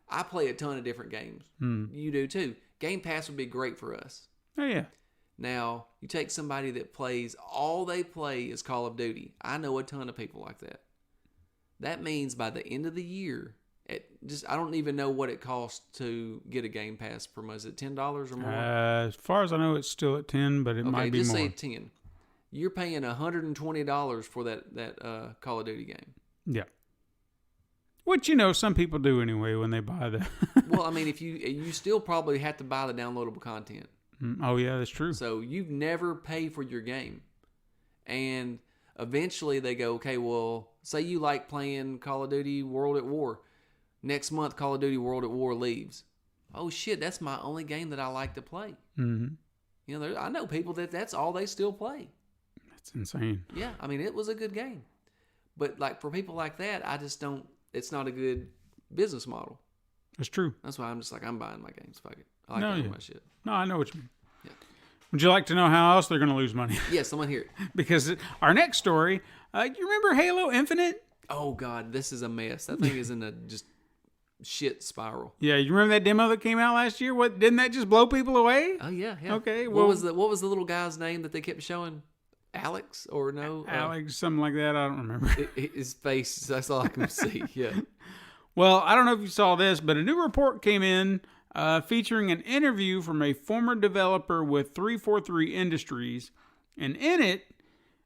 I play a ton of different games. You do too. Game Pass would be great for us. Oh, yeah. Now, you take somebody that all they play is Call of Duty. I know a ton of people like that. That means by the end of the year, I don't even know what it costs to get a Game Pass per month. Is it $10 or more? As far as I know, it's still at 10, but it might be just more. say 10. You're paying $120 for that Call of Duty game. Yeah. Which, some people do anyway when they buy the... Well, I mean, if you still probably have to buy the downloadable content. Oh, yeah, that's true. So you've never paid for your game. And eventually they go, okay, well, say you like playing Call of Duty World at War. Next month, Call of Duty World at War leaves. Oh, shit, that's my only game that I like to play. Mm-hmm. I know people that's all they still play. That's insane. Yeah, I mean, it was a good game. But, like, for people like that, I just don't... It's not a good business model. That's true. That's why I'm just like, I'm buying my games. Fuck it. I like my shit. No, I know what you mean. Yeah. Would you like to know how else they're going to lose money? Yes, I want to hear it. Because our next story, you remember Halo Infinite? Oh, God, this is a mess. That thing is in a just shit spiral. Yeah, you remember that demo that came out last year? What, didn't that just blow people away? Oh, yeah. Okay, what was the little guy's name that they kept showing? Alex or no? Alex, something like that. I don't remember. His face, that's all I can see. Yeah. Well, I don't know if you saw this, but a new report came in featuring an interview from a former developer with 343 Industries. And in it,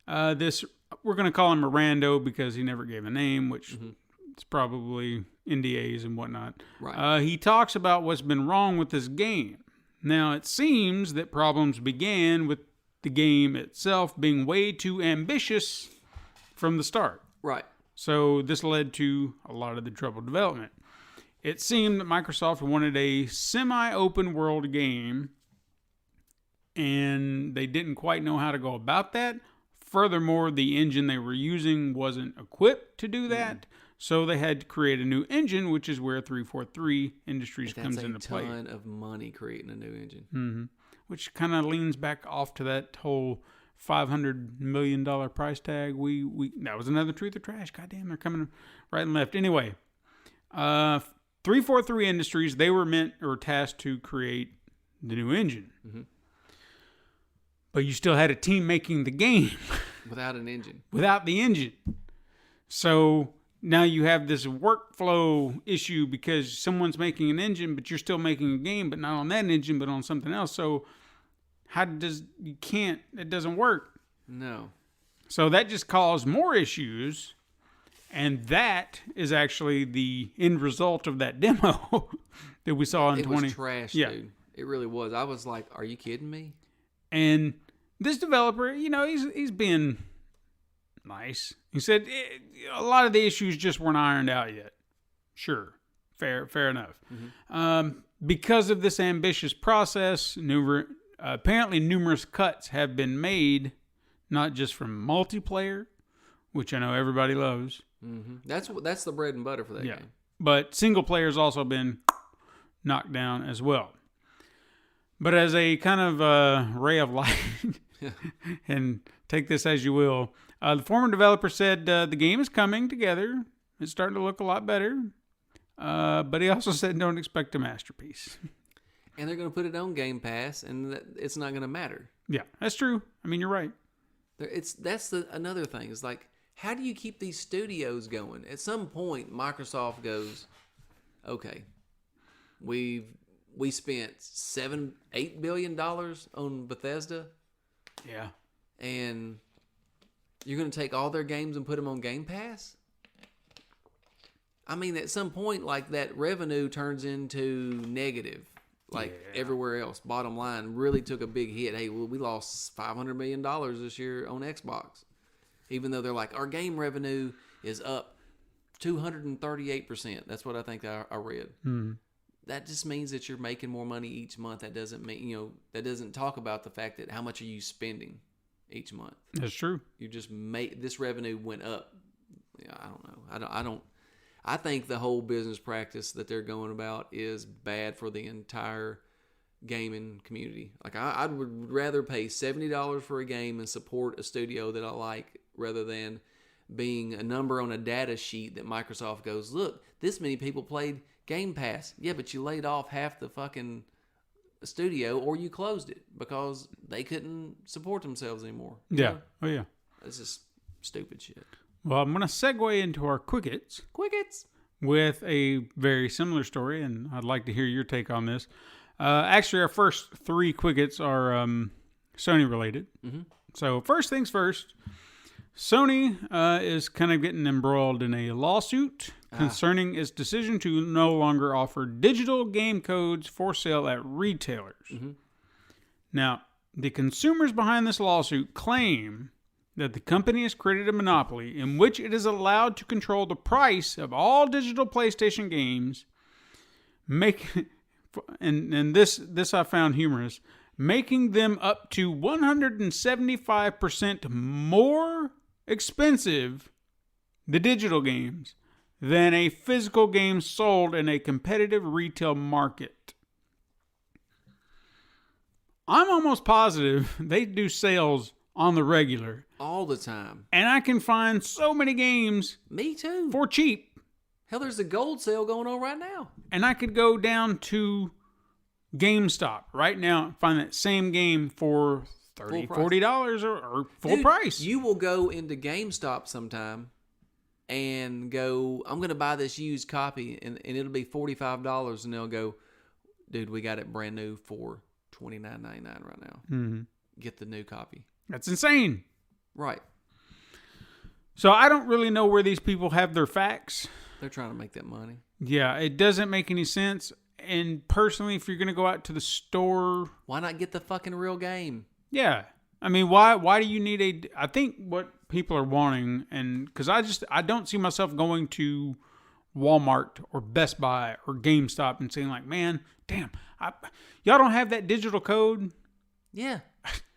we're going to call him Mirando because he never gave a name, which is probably NDAs and whatnot. Right. He talks about what's been wrong with this game. Now, it seems that problems began with the game itself being way too ambitious from the start. Right. So this led to a lot of the troubled development. It seemed that Microsoft wanted a semi-open world game, and they didn't quite know how to go about that. Furthermore, the engine they were using wasn't equipped to do that, so they had to create a new engine, which is where 343 Industries comes into play. That's a ton of money creating a new engine. Mm-hmm. Which kind of leans back off to that whole $500 million price tag. That was another truth or trash. Goddamn, they're coming right and left. Anyway, 343 Industries, they were tasked to create the new engine. but you still had a team making the game Without an engine. without the engine. So now you have this workflow issue because someone's making an engine, but you're still making a game, but not on that engine, but on something else. So it doesn't work. No. So that just caused more issues. And that is actually the end result of that demo that we saw in It 20. was trash, dude. It really was. I was like, are you kidding me? And this developer, he's been nice. He said a lot of the issues just weren't ironed out yet. Sure. Fair enough. Mm-hmm. Because of this ambitious process, apparently numerous cuts have been made, not just from multiplayer, which I know everybody loves. Mm-hmm. That's the bread and butter for that game. But single player has also been knocked down as well. But as a kind of ray of light, and take this as you will, the former developer said the game is coming together. It's starting to look a lot better. But he also said don't expect a masterpiece. And they're going to put it on Game Pass, and it's not going to matter. Yeah, that's true. I mean, you're right. That's another thing. It's like, how do you keep these studios going? At some point, Microsoft goes, okay, we spent $8 billion on Bethesda. Yeah. And you're going to take all their games and put them on Game Pass? I mean, at some point, like, that revenue turns into negative. Everywhere else, bottom line, really took a big hit. Hey, we lost $500 million this year on Xbox. Even though they're like, our game revenue is up 238%. That's what I think I read. Hmm. That just means that you're making more money each month. That doesn't mean, that doesn't talk about the fact that how much are you spending each month. That's true. You just this revenue went up. Yeah, I don't know. I think the whole business practice that they're going about is bad for the entire gaming community. Like, I would rather pay $70 for a game and support a studio that I like rather than being a number on a data sheet that Microsoft goes, look, this many people played Game Pass. Yeah, but you laid off half the fucking studio or you closed it because they couldn't support themselves anymore. Yeah. Oh, yeah. It's just stupid shit. Well, I'm going to segue into our Quickets. With a very similar story, and I'd like to hear your take on this. Actually, our first three Quickets are Sony related. Mm-hmm. So first things first, Sony is kind of getting embroiled in a lawsuit concerning its decision to no longer offer digital game codes for sale at retailers. Mm-hmm. Now, the consumers behind this lawsuit claim that the company has created a monopoly in which it is allowed to control the price of all digital PlayStation games, and this I found humorous, making them up to 175% more expensive, the digital games, than a physical game sold in a competitive retail market. I'm almost positive they do sales on the regular. All the time. And I can find so many games. Me too. For cheap. Hell, there's a gold sale going on right now. And I could go down to GameStop right now and find that same game for $30, $40 or full price. You will go into GameStop sometime and go, I'm going to buy this used copy, and it'll be $45, and they'll go, dude, we got it brand new for $29.99 right now. Mm-hmm. Get the new copy. That's insane. Right. So I don't really know where these people have their facts. They're trying to make that money. Yeah, it doesn't make any sense. And personally, if you're going to go out to the store... Why not get the fucking real game? Yeah. I mean, why do you need I think what people are wanting, and because I don't see myself going to Wal-Mart or Best Buy or GameStop and saying like, man, damn, y'all don't have that digital code? Yeah.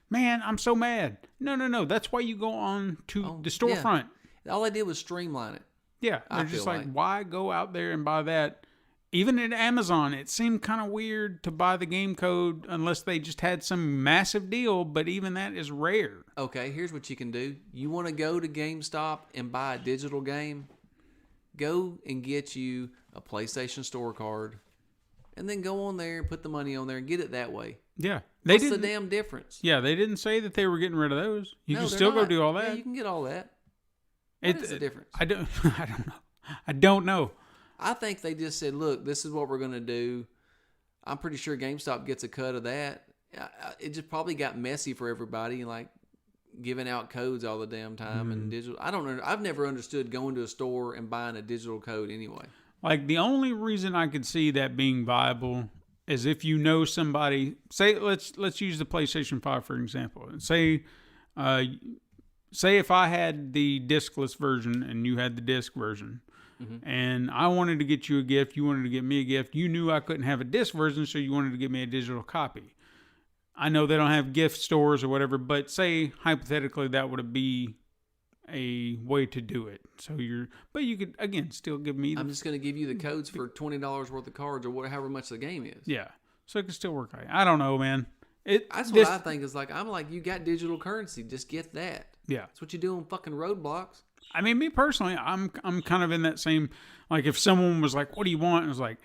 Man, I'm so mad. No. That's why you go on to the storefront. Yeah. All I did was streamline it. Yeah. They're just like, why go out there and buy that? Even at Amazon, it seemed kind of weird to buy the game code unless they just had some massive deal, but even that is rare. Okay, here's what you can do. You want to go to GameStop and buy a digital game? Go and get you a PlayStation Store card, and then go on there and put the money on there and get it that way. Yeah. What's the damn difference? Yeah, they didn't say that they were getting rid of those. You No, can they're still go not. do all that. Yeah, you can get all that. What is the difference? I don't know. I don't know. I think they just said, look, this is what we're going to do. I'm pretty sure GameStop gets a cut of that. It just probably got messy for everybody, like giving out codes all the damn time and digital. I don't know. I've never understood going to a store and buying a digital code anyway. Like, the only reason I could see that being viable is if you know somebody. Say, let's use the PlayStation 5 for example. Say if I had the discless version and you had the disc version, and I wanted to get you a gift, you wanted to get me a gift. You knew I couldn't have a disc version, so you wanted to give me a digital copy. I know they don't have gift stores or whatever, but say hypothetically that would be a way to do it. So but you could again still give me. I'm just going to give you the codes for $20 worth of cards or however much the game is. Yeah, so it could still work. I don't know, man. That's what I think is like. I'm like, you got digital currency, just get that. Yeah, that's what you do on fucking roadblocks. I mean, me personally, I'm kind of in that same, like, if someone was like, "What do you want?" and I was like,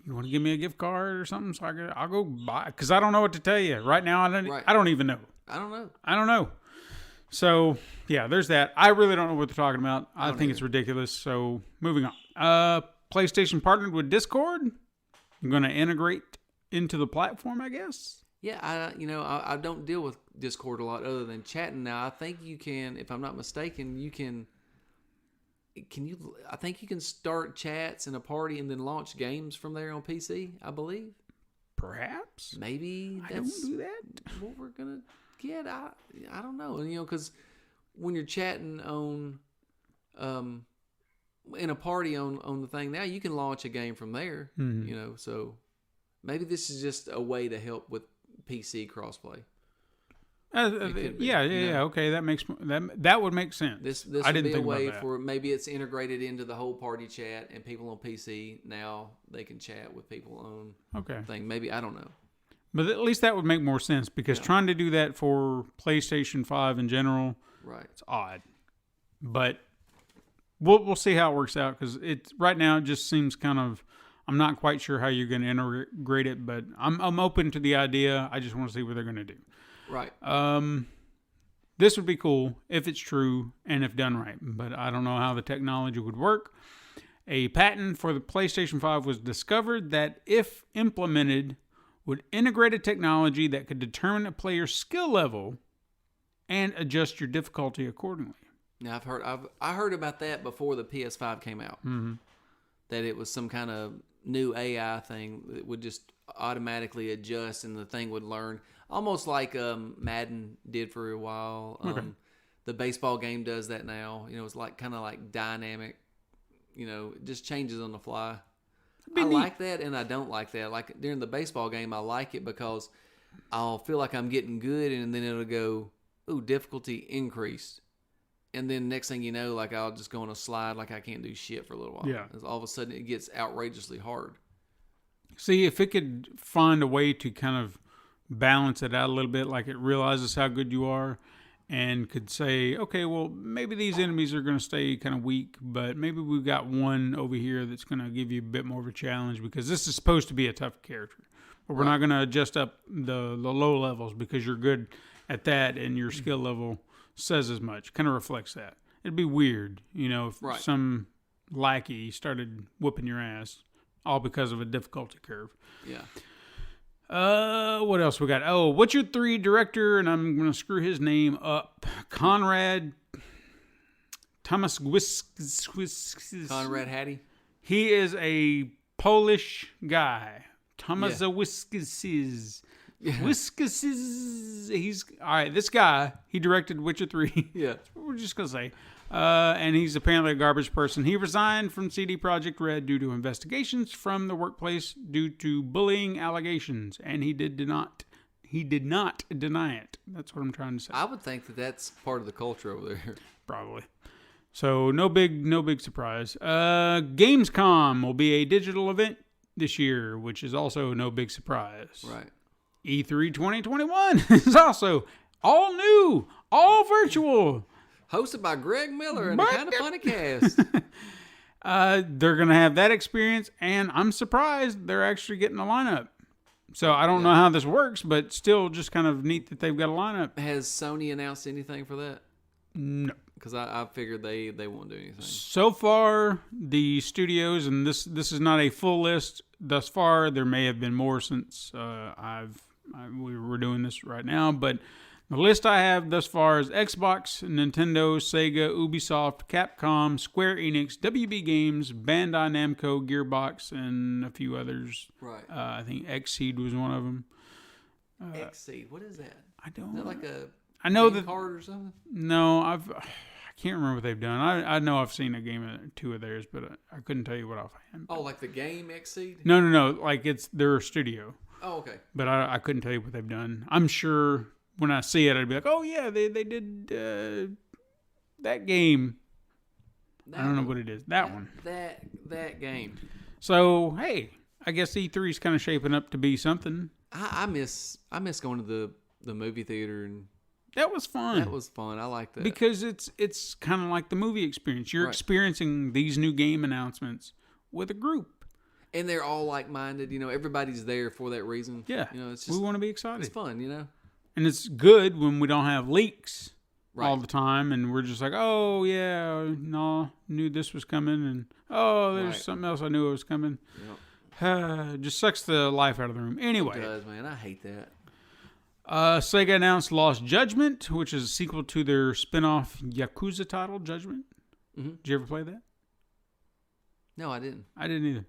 "You want to give me a gift card or something?" So I'll go buy, because I don't know what to tell you right now. I don't even know. I don't know. So yeah, there's that. I really don't know what they're talking about. I think it's ridiculous. So moving on. PlayStation partnered with Discord. I'm going to integrate into the platform, I guess. Yeah, I don't deal with Discord a lot other than chatting now. I think you can, if I'm not mistaken, I think you can start chats in a party and then launch games from there on PC, I believe. Perhaps. Maybe that's don't do that. what we're going to get. I don't know. And, because when you're chatting on in a party on the thing now, you can launch a game from there, so maybe this is just a way to help with PC crossplay. Okay, that would make sense. This I would didn't be think a way about that. for, maybe it's integrated into the whole party chat, and people on PC now they can chat with people on thing. Maybe, I don't know. But at least that would make more sense, because trying to do that for PlayStation 5 in general, it's odd. But we'll see how it works out, because right now it just seems kind of, I'm not quite sure how you're going to integrate it, but I'm open to the idea. I just want to see what they're going to do. Right. This would be cool if it's true and if done right, but I don't know how the technology would work. A patent for the PlayStation 5 was discovered that, if implemented, would integrate a technology that could determine a player's skill level and adjust your difficulty accordingly. Now, I heard about that before the PS5 came out. Mm-hmm. That it was some kind of new AI thing that would just automatically adjust, and the thing would learn, almost like Madden did for a while. The baseball game does that now. It's like kind of like dynamic. It just changes on the fly. I like that, and I don't like that. Like during the baseball game, I like it because I'll feel like I'm getting good, and then it'll go, ooh, difficulty increased. And then next thing you know, like I'll just go on a slide like I can't do shit for a little while. Yeah. All of a sudden it gets outrageously hard. See, if it could find a way to kind of balance it out a little bit, like it realizes how good you are and could say, okay, well, maybe these enemies are going to stay kind of weak, but maybe we've got one over here that's going to give you a bit more of a challenge, because this is supposed to be a tough character. But we're not going to adjust up the low levels because you're good at that and your skill level says as much. Kind of reflects that. It'd be weird, if some lackey started whooping your ass all because of a difficulty curve. Yeah. What else we got? Oh, Witcher 3 director, and I'm going to screw his name up. Konrad Tomaszewski. Konrad Hattie. He is a Polish guy. Tomaszewski. He's all right. This guy, he directed Witcher 3. Yeah, we're just gonna say, and he's apparently a garbage person. He resigned from CD Projekt Red due to investigations from the workplace due to bullying allegations, and he did not deny it. That's what I'm trying to say. I would think that that's part of the culture over there. Probably. So no big surprise. Gamescom will be a digital event this year, which is also no big surprise. Right. E3 2021 is also all new, all virtual. Hosted by Greg Miller and a kind of funny cast. They're going to have that experience, and I'm surprised they're actually getting a lineup. So I don't know how this works, but still just kind of neat that they've got a lineup. Has Sony announced anything for that? No. Because I figured they won't do anything. So far, the studios, and this is not a full list thus far. There may have been more since we were doing this right now, but the list I have thus far is Xbox, Nintendo, Sega, Ubisoft, Capcom, Square Enix, WB Games, Bandai Namco, Gearbox, and a few others. Right. I think Xseed was one of them. Xseed, what is that? I don't. Is that like a I know game that card or something? No, I can't remember what they've done. I know I've seen a game or two of theirs, but I couldn't tell you what offhand. Oh, like the game Xseed? No. Like it's their studio. Oh, okay. But I couldn't tell you what they've done. I'm sure when I see it, I'd be like, oh yeah, they did that game. I don't know what it is. That one. That game. So hey, I guess E3 is kind of shaping up to be something. I miss going to the movie theater, and that was fun. That was fun. I like that because it's kind of like the movie experience. You're experiencing these new game announcements with a group. And they're all like-minded, everybody's there for that reason. Yeah. It's just, we want to be excited. It's fun, And it's good when we don't have leaks all the time and we're just like, oh, yeah, no, knew this was coming. And, oh, there's something else I knew it was coming. Yep. Just sucks the life out of the room. Anyway. It does, man. I hate that. Sega announced Lost Judgment, which is a sequel to their spin-off Yakuza title, Judgment. Mm-hmm. Did you ever play that? No, I didn't. I didn't either.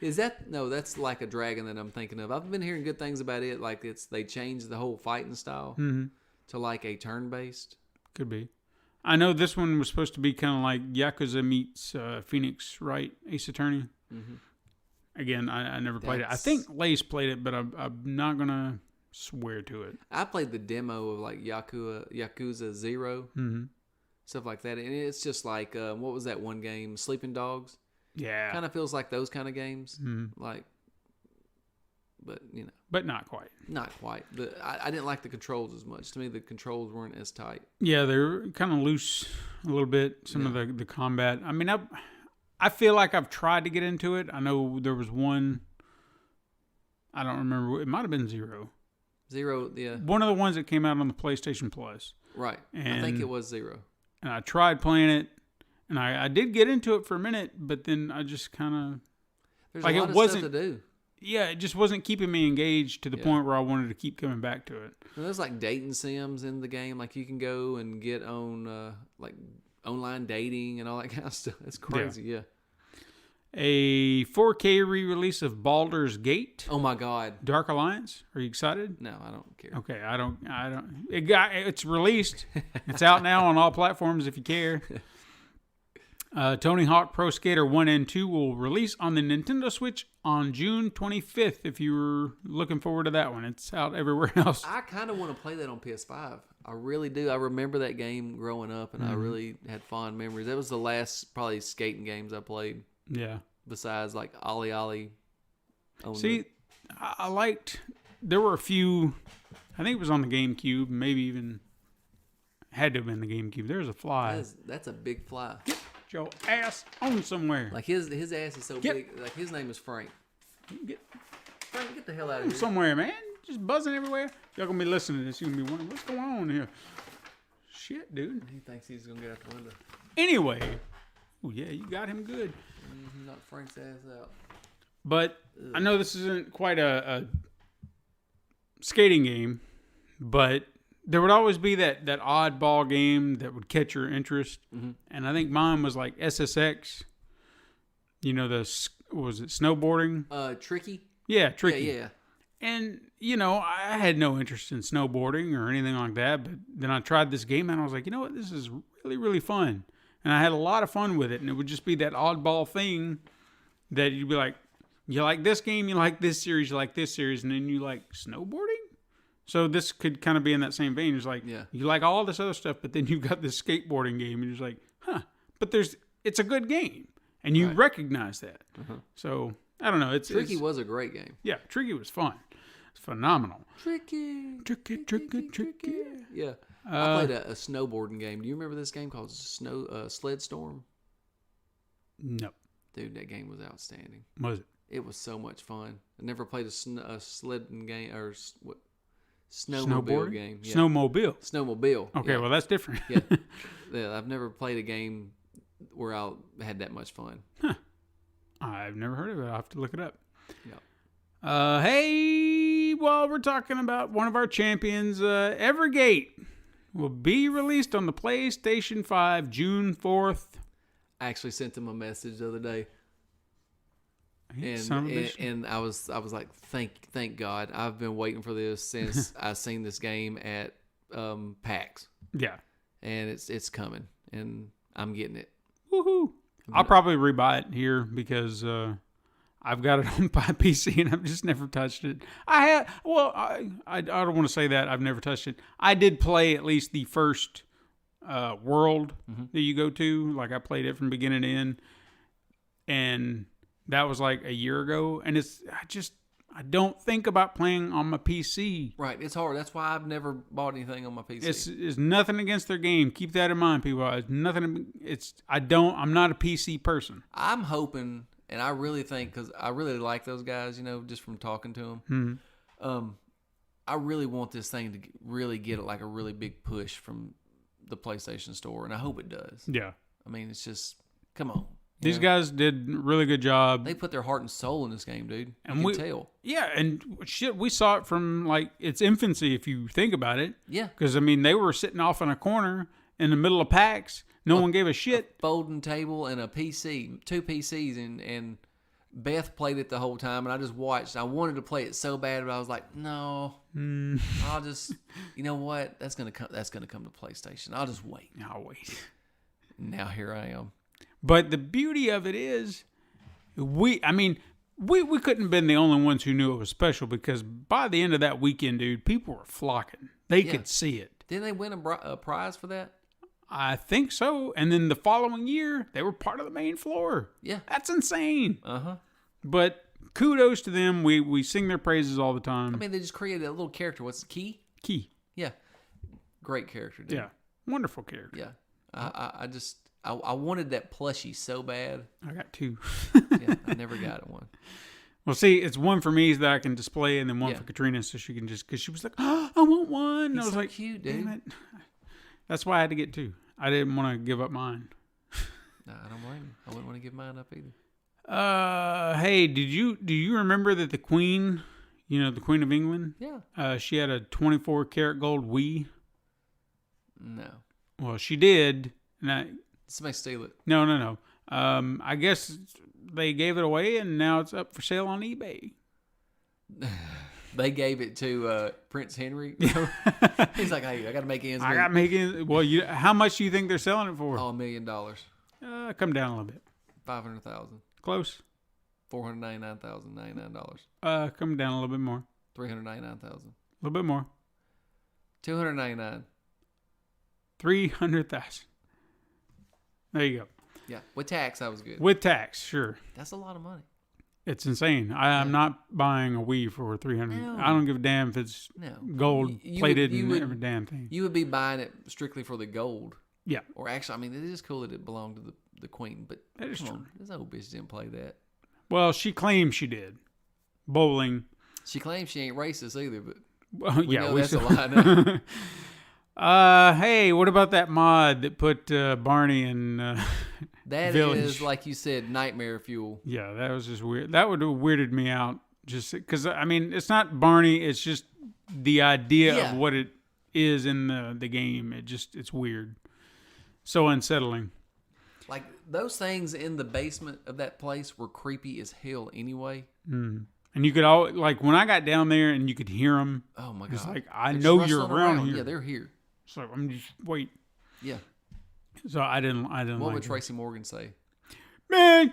That's like a dragon that I'm thinking of. I've been hearing good things about it. Like they changed the whole fighting style to like a turn-based. Could be. I know this one was supposed to be kind of like Yakuza meets Phoenix Wright Ace Attorney. Mm-hmm. Again, I never played it. I think Lace played it, but I'm not gonna swear to it. I played the demo of like Yakuza 0, stuff like that, and it's just like what was that one game, Sleeping Dogs? Yeah, kind of feels like those kind of games, like, but but not quite. Not quite. I didn't like the controls as much. To me, the controls weren't as tight. Yeah, they're kind of loose a little bit. Some of the combat. I mean, I feel like I've tried to get into it. I know there was one. I don't remember. It might have been Zero. Zero, yeah. One of the ones that came out on the PlayStation Plus. Right. I think it was Zero. And I tried playing it. And I did get into it for a minute, but then I just kind of... There's like a lot of stuff to do. Yeah, it just wasn't keeping me engaged to the point where I wanted to keep coming back to it. And there's like dating sims in the game. Like you can go and get on like online dating and all that kind of stuff. It's crazy, yeah. A 4K re-release of Baldur's Gate. Oh my God. Dark Alliance. Are you excited? No, I don't care. Okay, I don't. It's released. It's out now on all platforms if you care. Tony Hawk Pro Skater 1 and 2 will release on the Nintendo Switch on June 25th if you were looking forward to that one. It's out everywhere else. I kind of want to play that on PS5. I really do. I remember that game growing up, and I really had fond memories. That was the last probably skating games I played. Yeah. Besides like Ollie Ollie. See, I liked... There were a few... I think it was on the GameCube, maybe even... Had to have been the GameCube. There's a fly. That's a big fly. Your ass on somewhere. Like his ass is so big. Like his name is Frank. Frank, get the hell out of here. Somewhere, man. Just buzzing everywhere. Y'all gonna be listening to this. You're gonna be wondering what's going on here. Shit, dude. He thinks he's gonna get out the window. Anyway. Oh yeah, you got him good. Knock Frank's ass out. But I know this isn't quite a skating game, but there would always be that oddball game that would catch your interest. Mm-hmm. And I think mine was like SSX. Was it snowboarding? Tricky? Yeah, Tricky. Yeah. And, I had no interest in snowboarding or anything like that. But then I tried this game and I was like, you know what? This is really, really fun. And I had a lot of fun with it. And it would just be that oddball thing that you'd be like, you like this game, you like this series, you like this series. And then you like snowboarding? So this could kind of be in that same vein. It's like, you like all this other stuff, but then you've got this skateboarding game, and you're just like, but it's a good game, and you recognize that. Uh-huh. So, I don't know. Tricky was a great game. Yeah, Tricky was fun. It's phenomenal. Tricky. Yeah. I played a snowboarding game. Do you remember this game called Sled Storm? No. Dude, that game was outstanding. Was it? It was so much fun. I never played a sledding game or snowmobile game. Yeah. Snowmobile. Okay, well that's different. Yeah, I've never played a game where I had that much fun. Huh. I've never heard of it. I'll have to look it up. Yeah. Hey, while we're talking about one of our champions, Evergate will be released on the PlayStation 5 June 4th. I actually sent him a message the other day. Son of a bitch. And I was like, thank God. I've been waiting for this since I seen this game at PAX. Yeah. And it's coming, and I'm getting it. Woohoo! I'll probably rebuy it here because I've got it on my PC and I've just never touched it. I don't want to say that I've never touched it. I did play at least the first world that you go to. Like I played it from beginning to end, and that was like a year ago. And I don't think about playing on my PC. Right, it's hard. That's why I've never bought anything on my PC. It's nothing against their game. Keep that in mind, people. It's nothing. I'm not a PC person. I'm hoping, and I really think, because I really like those guys, just from talking to them. I really want this thing to really get like a really big push from the PlayStation Store, and I hope it does. Yeah. I mean, it's just, come on. These guys did a really good job. They put their heart and soul in this game, dude. You can tell. Yeah, and shit, we saw it from like its infancy, if you think about it. Yeah. Because, I mean, they were sitting off in a corner in the middle of PAX. No one gave a shit. A folding table and a PC, 2 PCs, and Beth played it the whole time, and I just watched. I wanted to play it so bad, but I was like, no, I'll just, you know what? That's gonna come to PlayStation. I'll just wait. I'll wait. Now here I am. But the beauty of it is, we couldn't have been the only ones who knew it was special, because by the end of that weekend, dude, people were flocking. They could see it. Didn't they win a prize for that? I think so. And then the following year, they were part of the main floor. Yeah. That's insane. Uh-huh. But kudos to them. We sing their praises all the time. I mean, they just created a little character. What's the key? Key. Yeah. Great character, dude. Yeah. Wonderful character. Yeah. I wanted that plushie so bad. I got 2. Yeah, I never got one. Well, see, it's one for me that I can display, and then one for Katrina, so she can because she was like, oh, I want one. And I was so like, cute, dude. Damn it. That's why I had to get 2. I didn't want to give up mine. No, I don't blame you. I wouldn't want to give mine up either. Hey, do you remember that the Queen, the Queen of England? Yeah. She had a 24 karat gold Wii. No. Well, she did. Somebody steal it. No. I guess they gave it away, and now it's up for sale on eBay. They gave it to Prince Henry. He's like, hey, I got to make ends meet. I got to make ends. Well, how much do you think they're selling it for? $1 million. Come down a little bit. $500,000. Close. $499,099. Come down a little bit more. $399,000. A little bit more. $299,000. $300,000. There you go. Yeah, with tax, that was good. With tax, sure. That's a lot of money. It's insane. I'm not buying a Wii for $300. No. I don't give a damn if it's gold plated and every damn thing. You would be buying it strictly for the gold. Yeah. Or actually, I mean, it is cool that it belonged to the Queen, but that is come true. on, this old bitch didn't play that. Well, she claims she did. Bowling. She claims she ain't racist either, but we know that's a lie now. Hey, what about that mod that put Barney in that Village? Is, like you said, nightmare fuel. Yeah, that was just weird. That would have weirded me out. Just because, I mean, it's not Barney. It's just the idea of what it is in the game. It's weird. So unsettling. Like, those things in the basement of that place were creepy as hell anyway. Mm. And you could always, like, when I got down there and you could hear them. Oh, my God. It's like, I know you're around here. Yeah, they're here. So I'm just, wait. Yeah. So I didn't What would Tracy Morgan say? Man,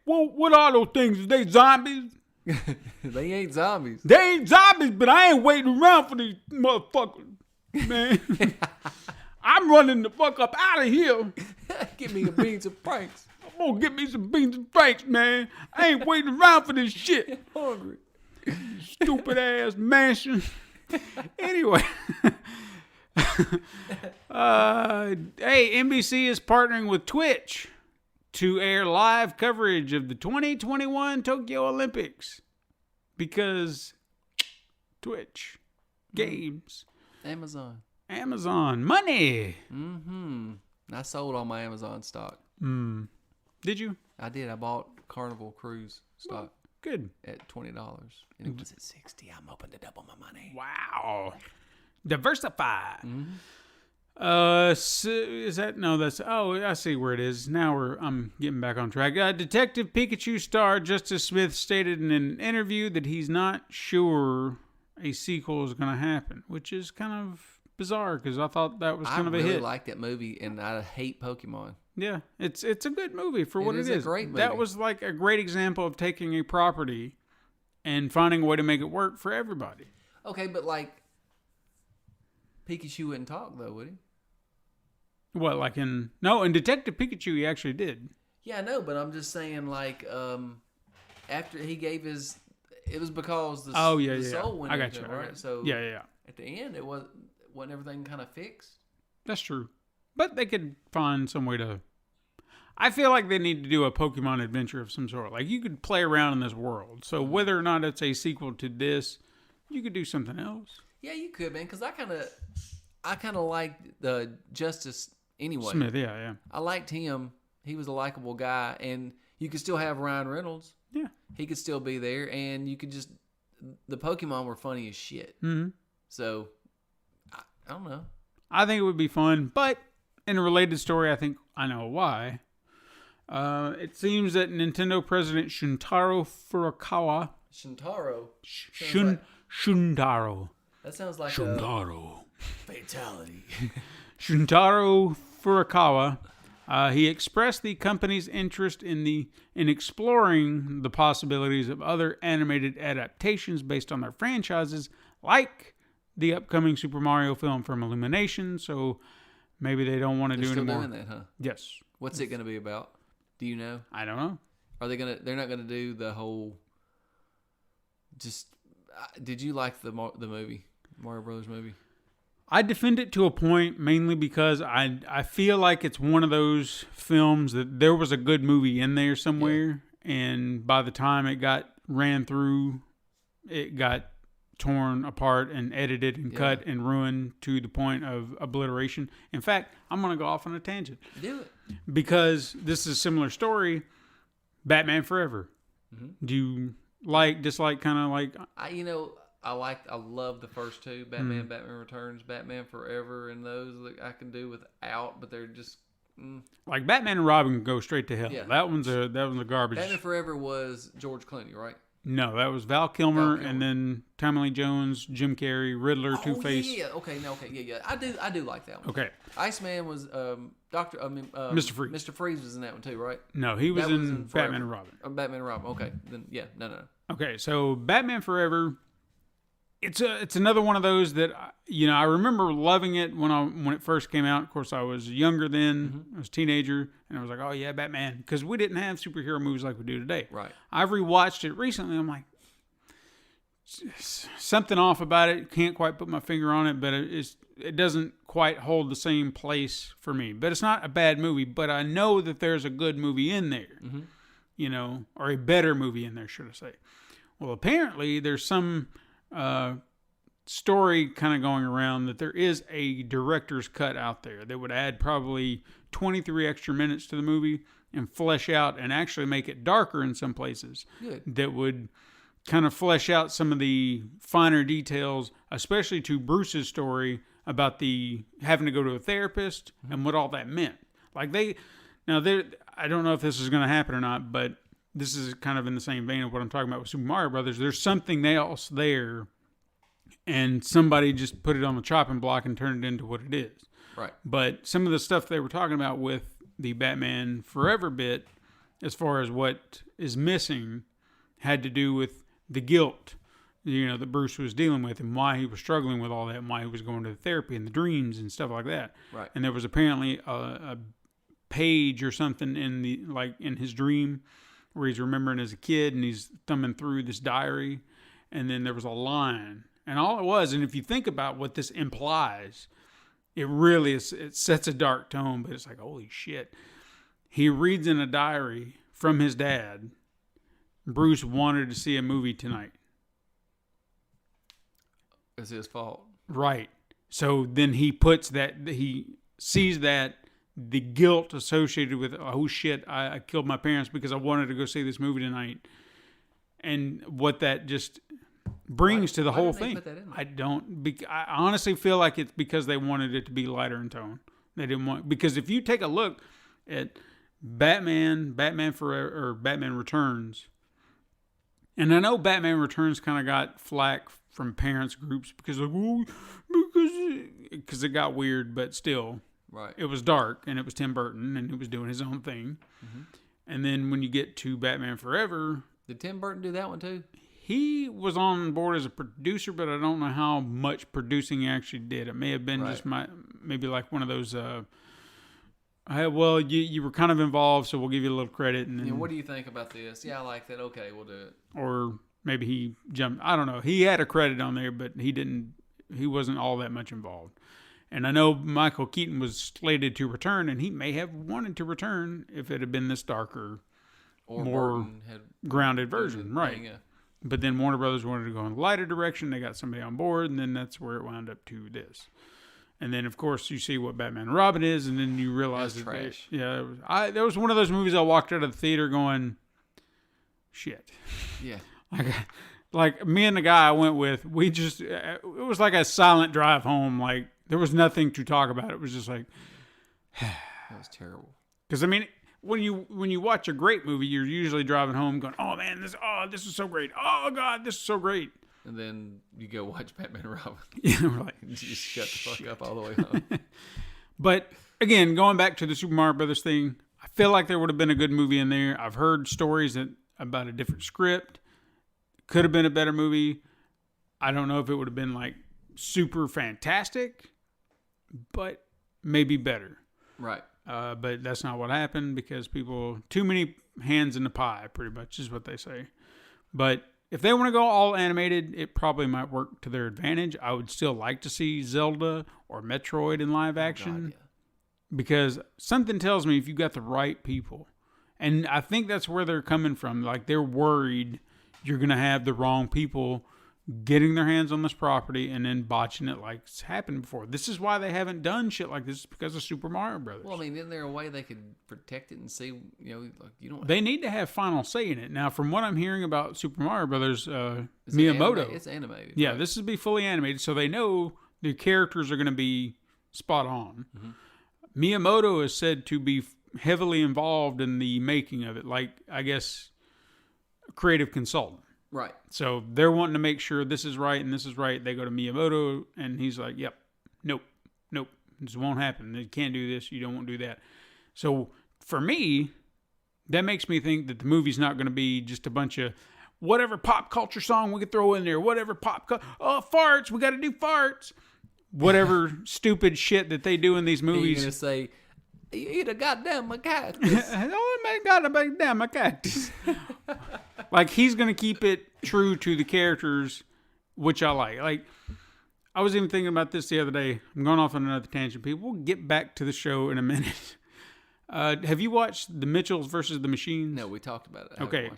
what are those things? Are they zombies? They ain't zombies. They ain't zombies, but I ain't waiting around for these motherfuckers, man. I'm running the fuck up out of here. Give me a beans and franks. I'm gonna get me some beans and franks, man. I ain't waiting around for this shit. I'm hungry. Stupid ass mansion. Anyway. Hey, NBC is partnering with Twitch to air live coverage of the 2021 Tokyo Olympics because Twitch, games, Amazon, money. I sold all my Amazon stock. Did you? I did. I bought Carnival Cruise stock Good. at $20, and it was at $60. I'm hoping to double my money. Wow. Diversify. Is that no? That's I see where it is. Now I'm getting back on track. Detective Pikachu star Justice Smith stated in an interview that he's not sure a sequel is going to happen, which is kind of bizarre because I thought that was kind of a hit. I really like that movie, and I hate Pokemon. Yeah, it's a good movie for what it is. It is a great movie. That was like a great example of taking a property and finding a way to make it work for everybody. Okay, but like Pikachu wouldn't talk though, would he? What, like in Detective Pikachu, he actually did. Yeah, I know, but I'm just saying, like, after he gave his, it was because the soul went into him, right? So yeah. At the end, wasn't everything kind of fixed? That's true, but they could find some way to. I feel like they need to do a Pokemon adventure of some sort. Like you could play around in this world. So whether or not it's a sequel to this, you could do something else. Yeah, you could, man. Because I kind of liked the Justice anyway. Smith, yeah. I liked him. He was a likable guy, and you could still have Ryan Reynolds. Yeah, he could still be there, and you could just the Pokemon were funny as shit. Mm-hmm. So I don't know. I think it would be fun, but in a related story, I think I know why. It seems that Nintendo president Shuntaro Furukawa. Shuntaro. That sounds like Shuntaro. Fatality. Shuntaro Furukawa. He expressed the company's interest in exploring the possibilities of other animated adaptations based on their franchises, like the upcoming Super Mario film from Illumination. So maybe they don't want to do anymore. They're still doing that, huh? Yes. What's it going to be about? Do you know? I don't know. Are they gonna? They're not gonna do the whole. Just, did you like the movie, Mario Brothers movie? I defend it to a point mainly because I feel like it's one of those films that there was a good movie in there somewhere, and by the time it got ran through, it got torn apart and edited and cut and ruined to the point of obliteration. In fact, I'm going to go off on a tangent. Do it. Because this is a similar story. Batman Forever. Mm-hmm. Do you dislike, kind of like... I love the first two. Batman Returns, Batman Forever, and those that I can do without, but they're just... Like Batman and Robin go straight to hell. Yeah. That one's a garbage. Batman Forever was George Clooney, right? No, that was Val Kilmer, and then Tommy Lee Jones, Jim Carrey, Riddler, Two-Face. Yeah. Okay. I do like that one. Okay. Iceman was Mr. Freeze. Mr. Freeze was in that one too, right? No, he was in Batman and Robin. Batman and Robin. Okay. Then no. Okay, so Batman Forever. It's another one of those that I remember loving it when it first came out. Of course, I was younger then. Mm-hmm. I was a teenager, and I was like, "Oh yeah, Batman," because we didn't have superhero movies like we do today. Right. I've rewatched it recently. I'm like, something off about it. Can't quite put my finger on it, but it doesn't quite hold the same place for me. But it's not a bad movie. But I know that there's a good movie in there, or a better movie in there, should I say? Well, apparently there's some. Story kind of going around that there is a director's cut out there that would add probably 23 extra minutes to the movie and flesh out and actually make it darker in some places. Good. That would kind of flesh out some of the finer details, especially to Bruce's story about the having to go to a therapist and what all that meant. Like I don't know if this is going to happen or not, but this is kind of in the same vein of what I'm talking about with Super Mario Brothers. There's something else there, and somebody just put it on the chopping block and turned it into what it is. Right. But some of the stuff they were talking about with the Batman Forever bit, as far as what is missing, had to do with the guilt, that Bruce was dealing with, and why he was struggling with all that, and why he was going to therapy and the dreams and stuff like that. Right. And there was apparently a page or something in his dream where he's remembering as a kid and he's thumbing through this diary, and then there was a line, and all it was, and if you think about what this implies, it really is, it sets a dark tone, but it's like, holy shit. he reads in a diary from his dad, Bruce wanted to see a movie tonight. It's his fault. Right. So then he puts that, he sees that, the guilt associated with, oh shit, I killed my parents because I wanted to go see this movie tonight. And what that just brings to the whole thing. I honestly feel like it's because they wanted it to be lighter in tone. They didn't want, because if you take a look at Batman Forever, or Batman Returns, and I know Batman Returns kind of got flack from parents groups because it got weird, but still, right. It was dark and it was Tim Burton and he was doing his own thing. Mm-hmm. And then when you get to Batman Forever, did Tim Burton do that one too? He was on board as a producer, but I don't know how much producing he actually did. It may have been just maybe like one of those. Well, you were kind of involved, so we'll give you a little credit. And then, what do you think about this? Yeah, I like that. Okay, we'll do it. Or maybe he jumped. I don't know. He had a credit on there, but he didn't. He wasn't all that much involved. And I know Michael Keaton was slated to return, and he may have wanted to return if it had been this darker, or more grounded version, right? Yeah. But then Warner Brothers wanted to go in a lighter direction. They got somebody on board, and then that's where it wound up to this. And then, of course, you see what Batman and Robin is, and then you realize that's trash. There was one of those movies I walked out of the theater going, shit. Yeah. Like me and the guy I went with, it was like a silent drive home. Like, there was nothing to talk about. It was just like, that was terrible. Because, I mean, when you watch a great movie, you're usually driving home going, oh man, this is so great. Oh God, this is so great. And then you go watch Batman and Robin. Yeah, we're like, you just shut the fuck up all the way home. But again, going back to the Super Mario Brothers thing, I feel like there would have been a good movie in there. I've heard stories about a different script. Could have been a better movie. I don't know if it would have been like super fantastic, but maybe better. Right. But that's not what happened because too many hands in the pie, pretty much is what they say. But if they want to go all animated, it probably might work to their advantage. I would still like to see Zelda or Metroid in live action. God, yeah. Because something tells me if you got the right people, and I think that's where they're coming from. Like, they're worried you're going to have the wrong people getting their hands on this property and then botching it like it's happened before. This is why they haven't done shit like this, because of Super Mario Brothers. Well, I mean, isn't there a way they could protect it and see, like you don't... They need to have final say in it. Now, from what I'm hearing about Super Mario Brothers, Miyamoto... It's animated. Yeah, right? This will be fully animated, so they know the characters are going to be spot on. Mm-hmm. Miyamoto is said to be heavily involved in the making of it, like, I guess, a creative consultant. Right. So they're wanting to make sure this is right and this is right. They go to Miyamoto and he's like, yep, nope, this won't happen. You can't do this. You don't want to do that. So for me, that makes me think that the movie's not going to be just a bunch of whatever pop culture song we could throw in there, whatever farts, we got to do farts. Whatever stupid shit that they do in these movies. You're going to say, you eat a goddamn cactus. Oh my God, a goddamn cactus. Like, he's going to keep it true to the characters, which I like. Like, I was even thinking about this the other day. I'm going off on another tangent. People, we'll get back to the show in a minute. Have you watched The Mitchells versus the Machines? No, we talked about it. Okay.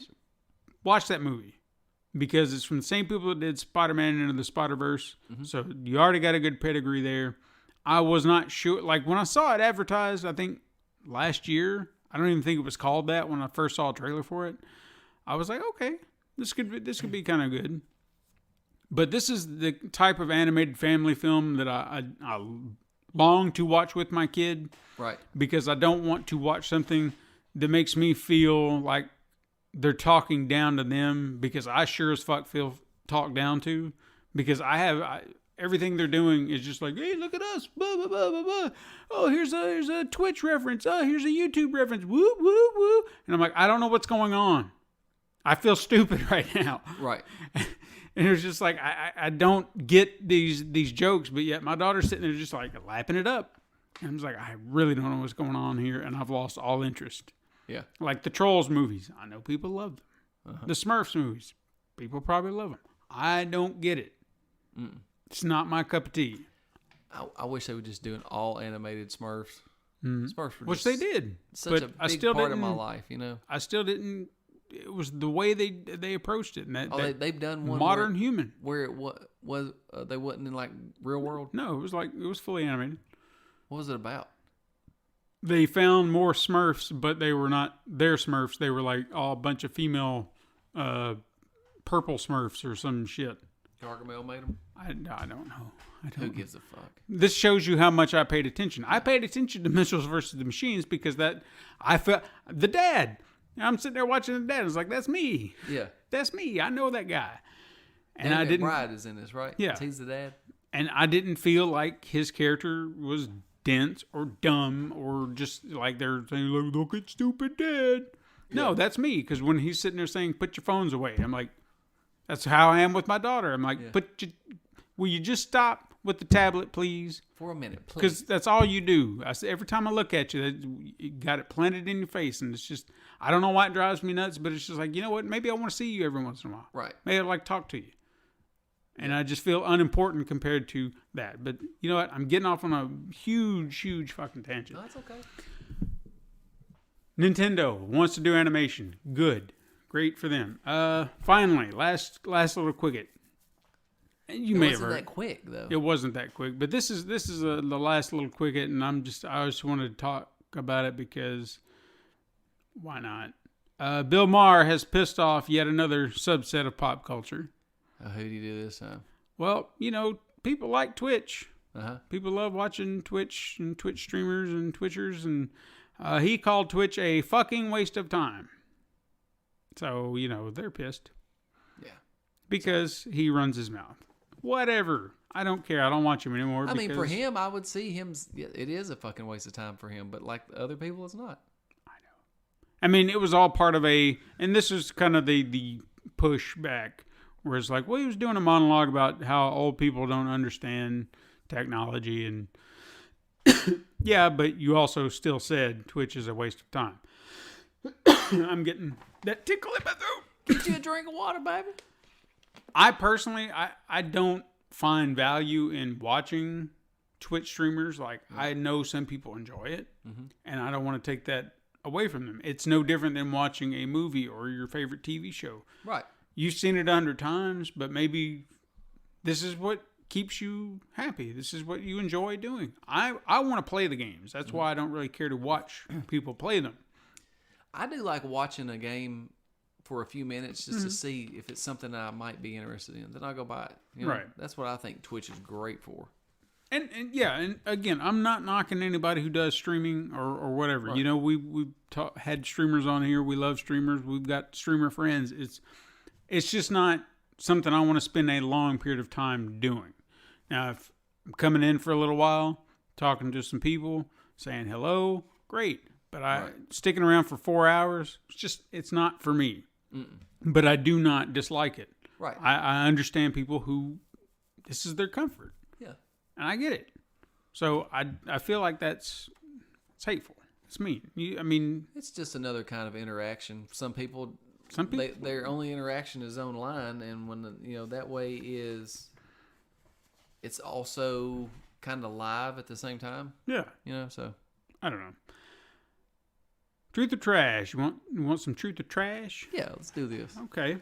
Watch that movie. Because it's from the same people that did Spider-Man Into the Spider-Verse. Mm-hmm. So you already got a good pedigree there. I was not sure. Like, when I saw it advertised, I think last year, I don't even think it was called that when I first saw a trailer for it. I was like, okay, this could be kind of good. But this is the type of animated family film that I long to watch with my kid. Right. Because I don't want to watch something that makes me feel like they're talking down to them, because I sure as fuck feel talked down to, because everything they're doing is just like, hey, look at us, blah, blah, blah, blah, blah. Oh, here's a Twitch reference. Oh, here's a YouTube reference. Woo, woo, woo. And I'm like, I don't know what's going on. I feel stupid right now. Right. And it was just like, I don't get these jokes, but yet my daughter's sitting there just like lapping it up. And I was like, I really don't know what's going on here, and I've lost all interest. Yeah. Like the Trolls movies. I know people love them. Uh-huh. The Smurfs movies. People probably love them. I don't get it. It's not my cup of tea. I wish they would just do an all animated Smurfs. Smurfs were Which just they did. such But a big I still part of didn't, my life, you know. I still didn't. It was the way they approached it. And that They've done one modern human. where it was they wasn't in like real world. No, it was fully animated. What was it about? They found more Smurfs, but they were not their Smurfs. They were like a bunch of female purple Smurfs or some shit. Gargamel made them. I don't know. Who gives a fuck? This shows you how much I paid attention. I paid attention to Mitchells versus the Machines because I felt the dad. I'm sitting there watching the dad. I was like, that's me. Yeah. That's me. I know that guy. And Danny I didn't. McBride is in this, right? Yeah. He's the dad. And I didn't feel like his character was dense or dumb or just like they're saying, look at stupid dad. No, that's me. Because when he's sitting there saying, put your phones away, I'm like, that's how I am with my daughter. I'm like, will you just stop with the tablet, please? For a minute, please. Because that's all you do. Every time I look at you, you got it planted in your face. And it's just, I don't know why it drives me nuts, but it's just like, you know what? Maybe I want to see you every once in a while. Right. Maybe I'd like to talk to you. And I just feel unimportant compared to that. But you know what? I'm getting off on a huge fucking tangent. No, that's okay. Nintendo wants to do animation. Good. Great for them. Finally, last little quickie. You may have heard. It wasn't that quick though. It wasn't that quick, but this is the last little quickie, and I just wanted to talk about it because why not? Bill Maher has pissed off yet another subset of pop culture. Who did he do this time? Well, you know, people like Twitch. Uh-huh. People love watching Twitch and Twitch streamers and Twitchers, and he called Twitch a fucking waste of time. So, you know, they're pissed. Yeah. Because he runs his mouth. Whatever. I don't care. I don't watch him anymore. I mean, for him, I would see him. It is a fucking waste of time for him, but like other people, it's not. I know. I mean, it was all part of and this is kind of the pushback, where it's like, well, he was doing a monologue about how old people don't understand technology, and yeah, but you also still said Twitch is a waste of time. I'm getting that tickle in my throat. Get you a drink of water, baby. I personally, I don't find value in watching Twitch streamers. Like, I know some people enjoy it, and I don't want to take that away from them. It's no different than watching a movie or your favorite TV show. Right. You've seen it 100 times, but maybe this is what keeps you happy. This is what you enjoy doing. I want to play the games. That's why I don't really care to watch people play them. I do like watching a game for a few minutes just to see if it's something that I might be interested in. Then I'll go buy it. You know, right. That's what I think Twitch is great for. And yeah, and again, I'm not knocking anybody who does streaming or whatever. Right. You know, we've had streamers on here. We love streamers. We've got streamer friends. It's just not something I want to spend a long period of time doing. Now, if I'm coming in for a little while, talking to some people, saying hello, great. But sticking around for 4 hours, it's not for me. But I do not dislike it. Right. I understand people who this is their comfort. Yeah. And I get it. So I feel like it's hateful. It's mean. I mean, it's just another kind of interaction. Some people their only interaction is online, and when that way it's also kind of live at the same time. Yeah. So I don't know. Truth or trash? You want some truth or trash? Yeah, let's do this. Okay.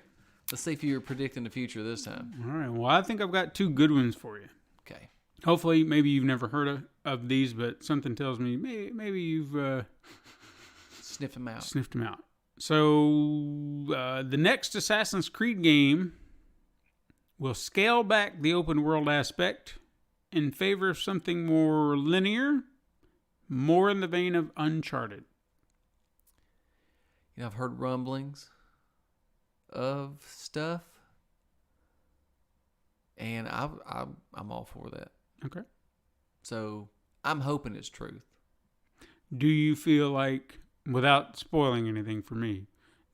Let's see if you're predicting the future this time. All right. Well, I think I've got two good ones for you. Okay. Hopefully, maybe you've never heard of these, but something tells me maybe you've sniffed them out. So, the next Assassin's Creed game will scale back the open world aspect in favor of something more linear, more in the vein of Uncharted. I've heard rumblings of stuff, and I'm all for that. Okay. So I'm hoping it's truth. Do you feel like, without spoiling anything for me,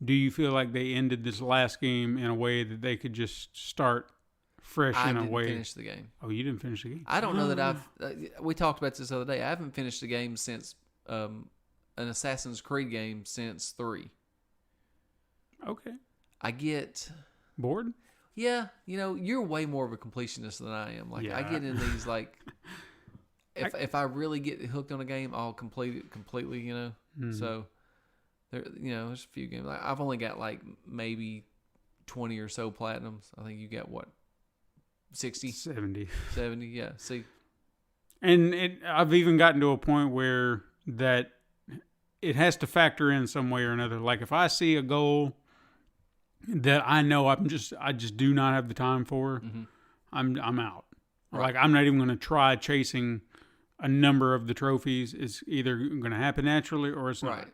do you feel like they ended this last game in a way that they could just start fresh in a way? I didn't finish the game. Oh, you didn't finish the game? I don't know that we talked about this the other day. I haven't finished the game since an Assassin's Creed game since 3. Okay. I get bored. Yeah, you're way more of a completionist than I am. Like, yeah. I get in these, like, if I really get hooked on a game, I'll complete it completely. You know, so there, there's a few games. I've only got like maybe 20 or so platinums. I think you got what, 60, 70. Yeah. See, and I've even gotten to a point where that it has to factor in some way or another. Like if I see a goal that I know I just do not have the time for, I'm out. Right. Like I'm not even going to try chasing a number of the trophies. It's either going to happen naturally or it's not. Right.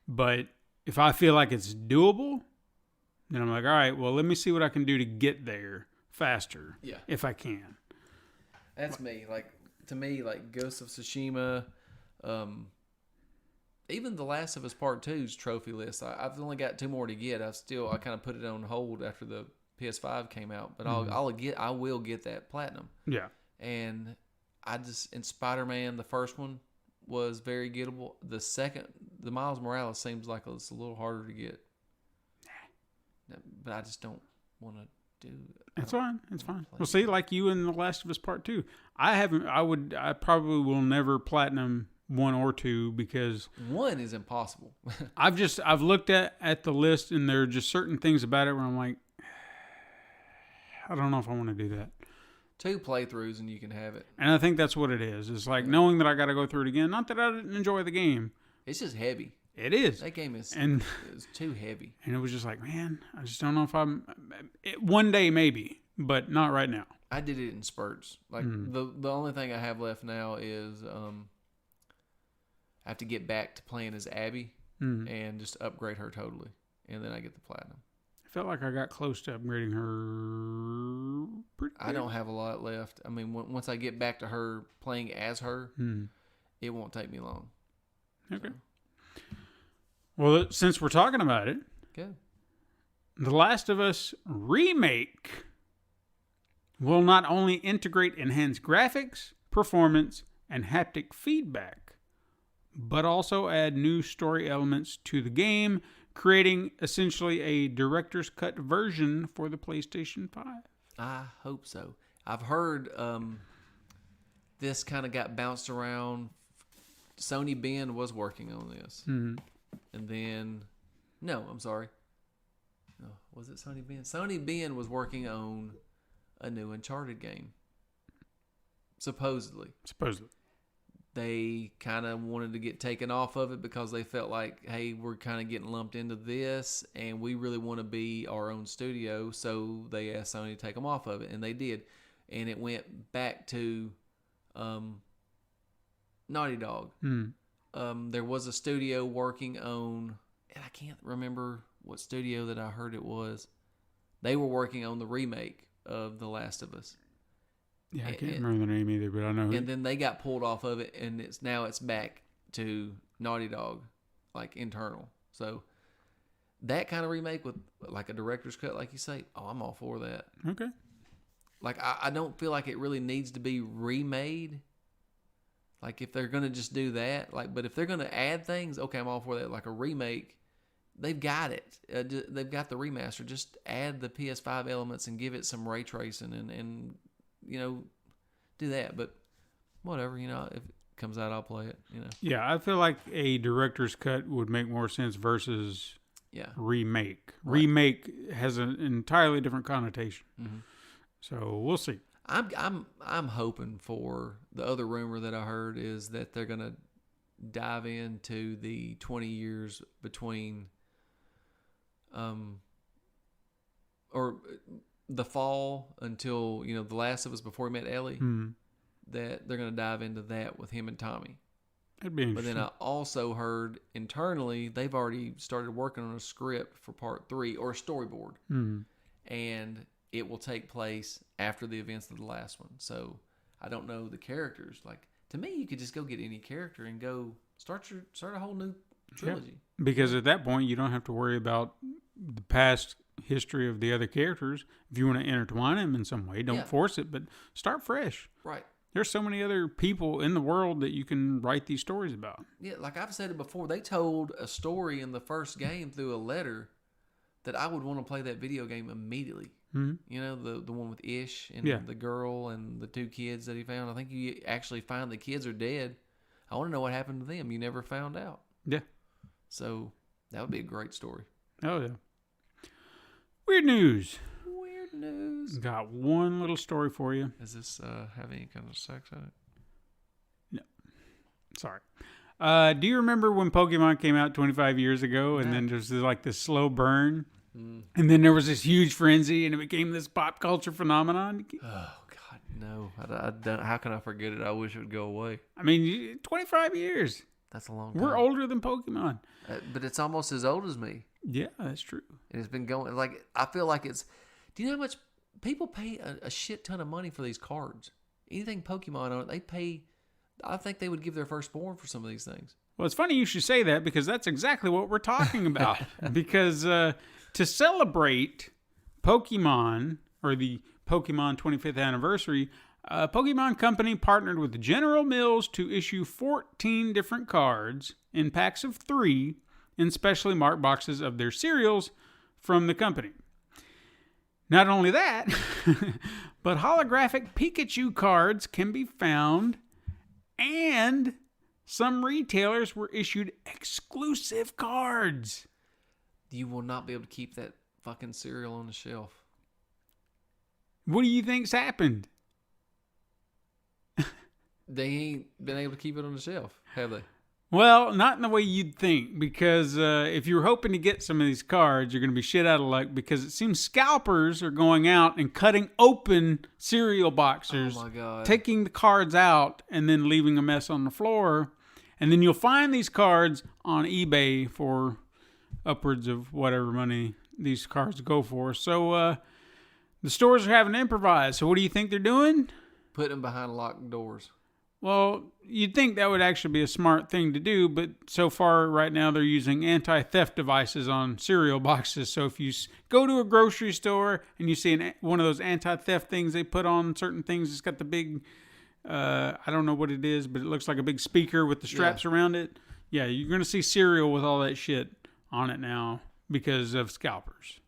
But if I feel like it's doable, then I'm like, all right, well, let me see what I can do to get there faster. Yeah. If I can. That's me. Like to me, like Ghost of Tsushima, even The Last of Us Part 2's trophy list. I've only got 2 more to get. I kind of put it on hold after the PS5 came out, but I will get that platinum. Yeah. And in Spider-Man, the first one was very gettable. The second, the Miles Morales seems like it's a little harder to get. But I just don't want to do it. It's fine. It's fine. Well, see, like you in The Last of Us Part 2, I probably will never platinum 1 or 2 because 1 is impossible. I've looked at the list and there are just certain things about it where I'm like, I don't know if I want to do that. 2 playthroughs and you can have it. And I think that's what it is. It's like knowing that I got to go through it again. Not that I didn't enjoy the game. It's just heavy. It is. That game is too heavy. And it was just like, man, I just don't know if one day maybe, but not right now. I did it in spurts. Like the only thing I have left now is I have to get back to playing as Abby and just upgrade her totally, and then I get the platinum. I felt like I got close to upgrading her. I don't have a lot left. I mean, once I get back to her playing as her, it won't take me long. Okay. So. Well, since we're talking about it, good. The Last of Us Remake will not only integrate enhanced graphics, performance, and haptic feedback, but also add new story elements to the game, creating essentially a director's cut version for the PlayStation 5. I hope so. I've heard this kind of got bounced around. Sony Ben was working on this. And then, no, I'm sorry. No, was it Sony Ben? Sony Ben was working on a new Uncharted game. Supposedly. They kind of wanted to get taken off of it because they felt like, hey, we're kind of getting lumped into this and we really want to be our own studio. So they asked Sony to take them off of it, and they did. And it went back to Naughty Dog. There was a studio working on, and I can't remember what studio that I heard it was. They were working on the remake of The Last of Us. Yeah, I can't remember the name either, but I know. And then they got pulled off of it, and it's back to Naughty Dog, like internal. So that kind of remake with like a director's cut, like you say, I'm all for that. Okay. Like I don't feel like it really needs to be remade. Like if they're gonna just do that, but if they're gonna add things, okay, I'm all for that. Like a remake, they've got it. They've got the remaster. Just add the PS5 elements and give it some ray tracing and do that. But whatever, if it comes out, I'll play it. Yeah, I feel like a director's cut would make more sense versus remake. Right. Remake has an entirely different connotation. So we'll see. I'm hoping for the other rumor that I heard is that they're gonna dive into the 20 years between or the fall until The Last of Us before he met Ellie. That they're gonna dive into that with him and Tommy. That'd be interesting. But then I also heard internally they've already started working on a script for part 3 or a storyboard, and it will take place after the events of the last one. So I don't know the characters. Like to me, you could just go get any character and go start a whole new trilogy. Yeah. Because at that point, you don't have to worry about the past history of the other characters. If you want to intertwine them in some way, don't force it, but start fresh. Right. There's so many other people in the world that you can write these stories about. Yeah, like I've said it before, they told a story in the first game through a letter that I would want to play that video game immediately. You know, the one with Ish and Yeah. the girl and the 2 kids that he found. I think you actually find the kids are dead. I want to know what happened to them. You never found out. Yeah. So that would be a great story. Oh, yeah. Weird news. Weird news. Got one little story for you. Does this have any kind of sex in it? Sorry. Do you remember when Pokemon came out 25 years ago and then there's like this slow burn? And then there was this huge frenzy and it became this pop culture phenomenon? Oh, God, no. I don't, how can I forget it? I wish it would go away. I mean, 25 years. That's a long time. We're older than Pokemon. But it's almost as old as me. Yeah, that's true. And it's been going, like, I feel like it's, do you know how much people pay a shit ton of money for these cards? Anything Pokemon on it, they pay, I think they would give their firstborn for some of these things. Well, it's funny you should say that because that's exactly what we're talking about. Because to celebrate Pokemon, or the Pokemon 25th anniversary, Pokemon Company partnered with General Mills to issue 14 different cards in packs of 3 in specially marked boxes of their cereals from the company. Not only that, but holographic Pikachu cards can be found, and some retailers were issued exclusive cards. You will not be able to keep that fucking cereal on the shelf. What do you think's happened? They ain't been able to keep it on the shelf, have they? Well, not in the way you'd think, because if you're hoping to get some of these cards, you're going to be shit out of luck, because it seems scalpers are going out and cutting open cereal boxers, Oh my God. taking the cards out, and then leaving a mess on the floor. And then you'll find these cards on eBay for upwards of whatever money these cards go for. So the stores are having to improvise. So what do you think they're doing? Put them behind locked doors. Well, you'd think that would actually be a smart thing to do, but so far right now they're using anti-theft devices on cereal boxes. So if you go to a grocery store and you see one of those anti-theft things they put on certain things, it's got the big, I don't know what it is, but it looks like a big speaker with the straps around it. Yeah, you're going to see cereal with all that shit on it now because of scalpers.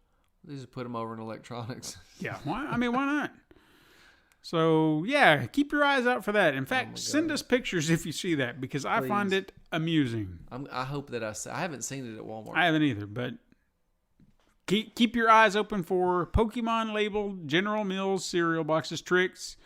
They just put them over in electronics. Yeah, why? I mean, why not? So, yeah, keep your eyes out for that. In fact, send us pictures if you see that, because I find it amusing. I hope that I haven't seen it at Walmart. I haven't either, but keep your eyes open for Pokemon labeled General Mills cereal boxes, Trix,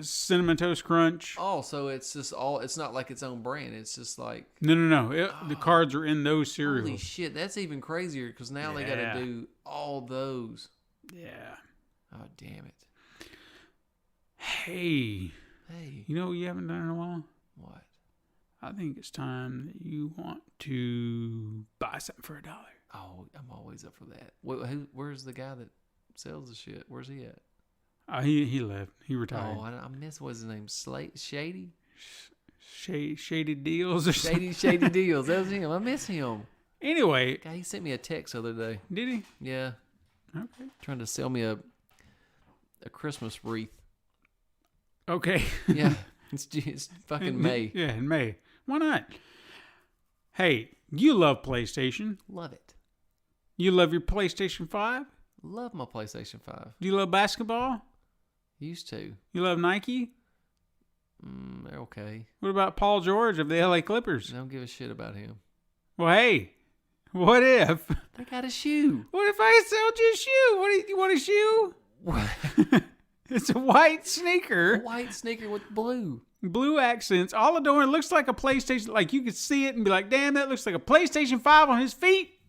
Cinnamon Toast Crunch. Oh, so it's just it's not like its own brand. It's just like... No. The cards are in those cereals. Holy shit, that's even crazier, because now they got to do all those. Yeah. Oh, damn it. Hey, you know what you haven't done in a while? What? I think it's time that you want to buy something for $1. Oh, I'm always up for that. Where's the guy that sells the shit? Where's he at? He left. He retired. Oh, I missed, what's his name? Shady? Shady Deals or something. Shady Deals. That was him. I miss him. Anyway. God, he sent me a text the other day. Did he? Yeah. Okay. Trying to sell me a Christmas wreath. Okay. Yeah. It's fucking May. Yeah, in May. Why not? Hey, you love PlayStation. Love it. You love your PlayStation 5? Love my PlayStation 5. Do you love basketball? Used to. You love Nike? They're okay. What about Paul George of the LA Clippers? Don't give a shit about him. Well, hey, what if? They got a shoe. What if I sold you a shoe? What do you want a shoe? What? It's a white sneaker. A white sneaker with blue. Blue accents. All the door looks like a PlayStation. Like you could see it and be like, damn, that looks like a PlayStation 5 on his feet.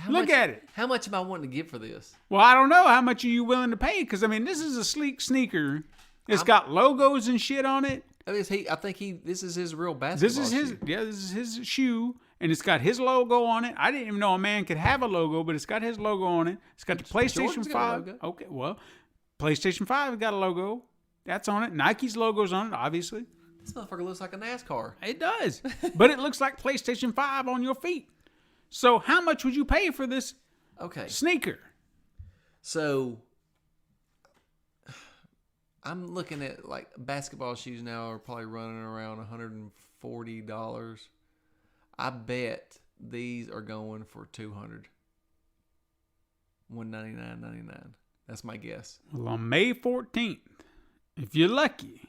Look at it. How much am I wanting to give for this? Well, I don't know. How much are you willing to pay? Because, I mean, this is a sleek sneaker. It's got logos and shit on it. This is his real basketball shoe. This is his shoe. And it's got his logo on it. I didn't even know a man could have a logo, but it's got his logo on it. It's got the PlayStation Jordan's 5. got a logo. Okay, well, PlayStation 5 has got a logo. That's on it. Nike's logo's on it, obviously. This motherfucker looks like a NASCAR. It does. But it looks like PlayStation 5 on your feet. So how much would you pay for this sneaker? So I'm looking at like basketball shoes now are probably running around $140. I bet these are going for $200. $199.99. That's my guess. Well, on May 14th, if you're lucky,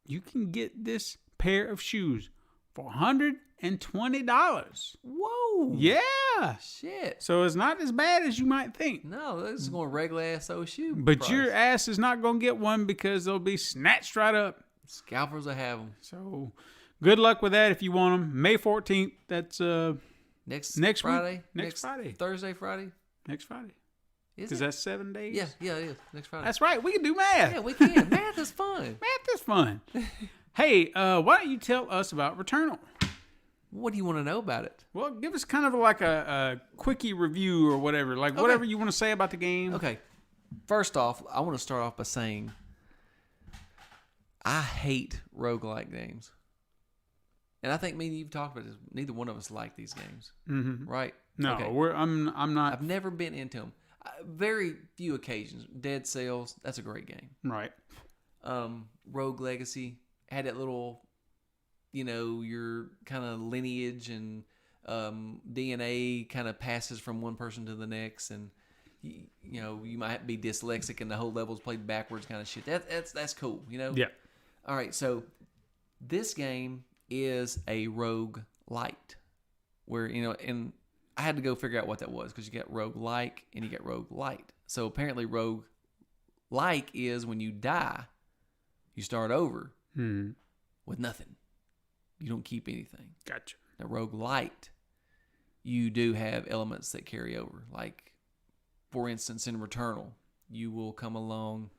you can get this pair of shoes for $120. Whoa. Yeah. Shit. So it's not as bad as you might think. No, this is going regular ass old shoe. But price. your ass is not going to get one because they'll be snatched right up. Scalpers will have them. So good luck with that if you want them. May 14th. That's next Friday. week? Next Friday. Thursday, Friday. Next Friday. Is Because it? that's 7 days. Yeah, it is. Next Friday. That's right. We can do math. Yeah, we can. Math is fun. Math is fun. Hey, why don't you tell us about Returnal? What do you want to know about it? Well, give us kind of like a quickie review or whatever. Like whatever you want to say about the game. Okay. First off, I want to start off by saying I hate roguelike games. And I think me and you've talked about this. Neither one of us like these games. Mm-hmm. Right? No, Okay. I'm not. I've never been into them. Very few occasions. Dead Cells, that's a great game. Right. Rogue Legacy had that little, your kind of lineage and DNA kind of passes from one person to the next, and you might be dyslexic and the whole level's played backwards, kind of shit. That's cool, Yeah. All right, so this game is a rogue light, where and I had to go figure out what that was because you got rogue like and you got rogue light. So apparently rogue like is when you die, you start over with nothing. You don't keep anything. Gotcha. Now rogue light, you do have elements that carry over. Like, for instance, in Returnal, you will come along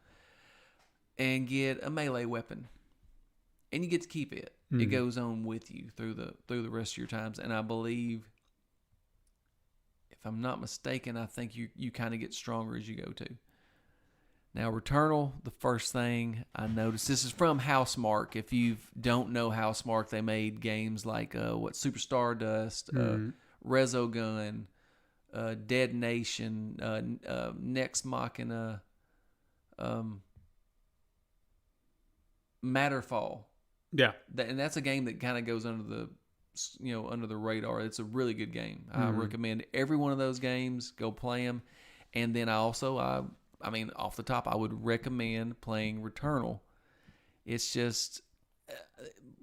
and get a melee weapon, and you get to keep it. It goes on with you through the rest of your times. And I believe, if I'm not mistaken, I think you kind of get stronger as you go too. Now, Returnal, the first thing I noticed, this is from Housemarque. If you don't know Housemarque, they made games like Super Stardust, Resogun, Dead Nation, Next Machina, Matterfall. Yeah. And that's a game that kind of goes under the radar. It's a really good game. I recommend every one of those games. Go play them. And then off the top, I would recommend playing Returnal. It's just,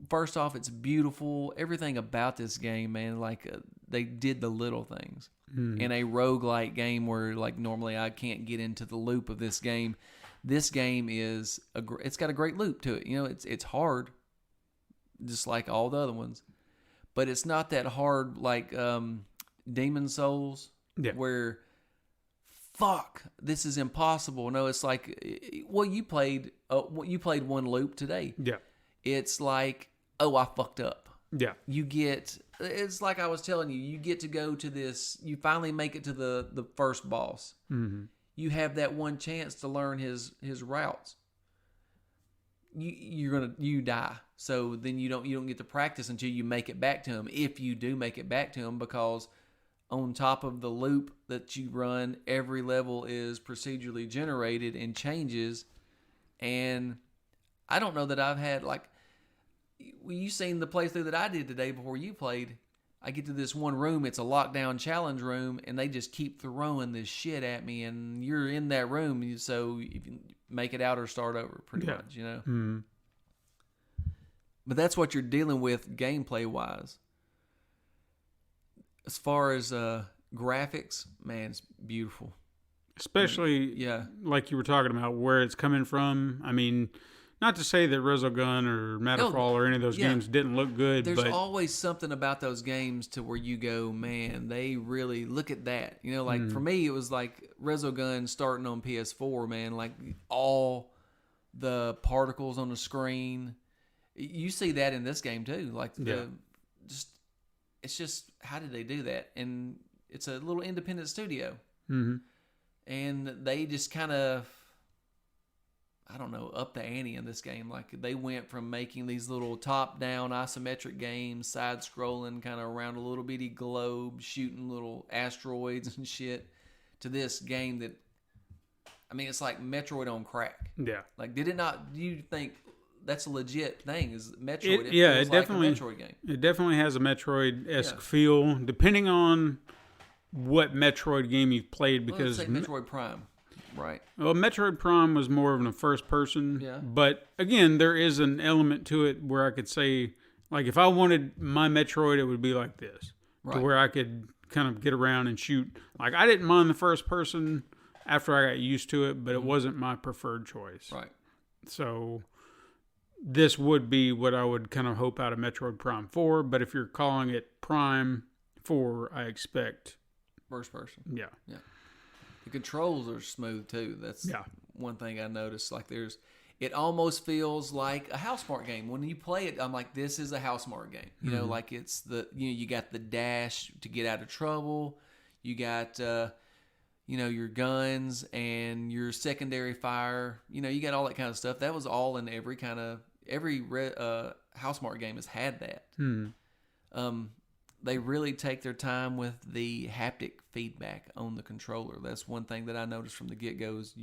first off, it's beautiful. Everything about this game, man, they did the little things. In a roguelike game where, normally I can't get into the loop of this game, it's got a great loop to it. It's hard, just like all the other ones, but it's not that hard like Demon Souls, where this is impossible. No, it's like, you played one loop today. Yeah, it's like, I fucked up. Yeah, it's like I was telling you, you get to go to this, you finally make it to the first boss. You have that one chance to learn his routes. You die. So then you don't get to practice until you make it back to him. If you do make it back to him, because on top of the loop that you run, every level is procedurally generated and changes. And I don't know that I've had you seen the playthrough that I did today before you played. I get to this one room, it's a lockdown challenge room, and they just keep throwing this shit at me, and you're in that room, so you can make it out or start over, pretty much, But that's what you're dealing with gameplay-wise. As far as graphics, man, it's beautiful. Especially, like you were talking about, where it's coming from. I mean, not to say that Resogun or Matterfall or any of those games didn't look good. There's always something about those games to where you go, man, they really look at that. For me, it was like Resogun starting on PS4, man, like all the particles on the screen. You see that in this game too. It's just, how did they do that? And it's a little independent studio. Mm-hmm. And they just kind of, I don't know, up the ante in this game. They went from making these little top-down isometric games, side-scrolling, kind of around a little bitty globe, shooting little asteroids and shit, to this game that, it's like Metroid on crack. Yeah. Did it not? Do you think that's a legit thing? Is Metroid? It definitely like a Metroid game. It definitely has a Metroid-esque feel, depending on what Metroid game you've played, because Let's say Metroid Prime, right? well, Metroid Prime was more of a first person. Yeah. But again, there is an element to it where I could say, like, if I wanted my Metroid, it would be like this, to Right. where I could kind of get around and shoot. Like, I didn't mind the first person after I got used to it, but it wasn't my preferred choice. Right. So this would be what I would kind of hope out of Metroid Prime 4. But if you're calling it Prime 4, I expect, First person. yeah. The controls are smooth too. That's Yeah. one thing I noticed. Like it almost feels like a Housemarque game. When you play it, I'm like, this is a Housemarque game. You know, like it's you got the dash to get out of trouble. You got, your guns and your secondary fire. You know, you got all that kind of stuff. That was all in every Housemarque game has had that. They really take their time with the haptic feedback on the controller. That's one thing that I noticed from the get-go is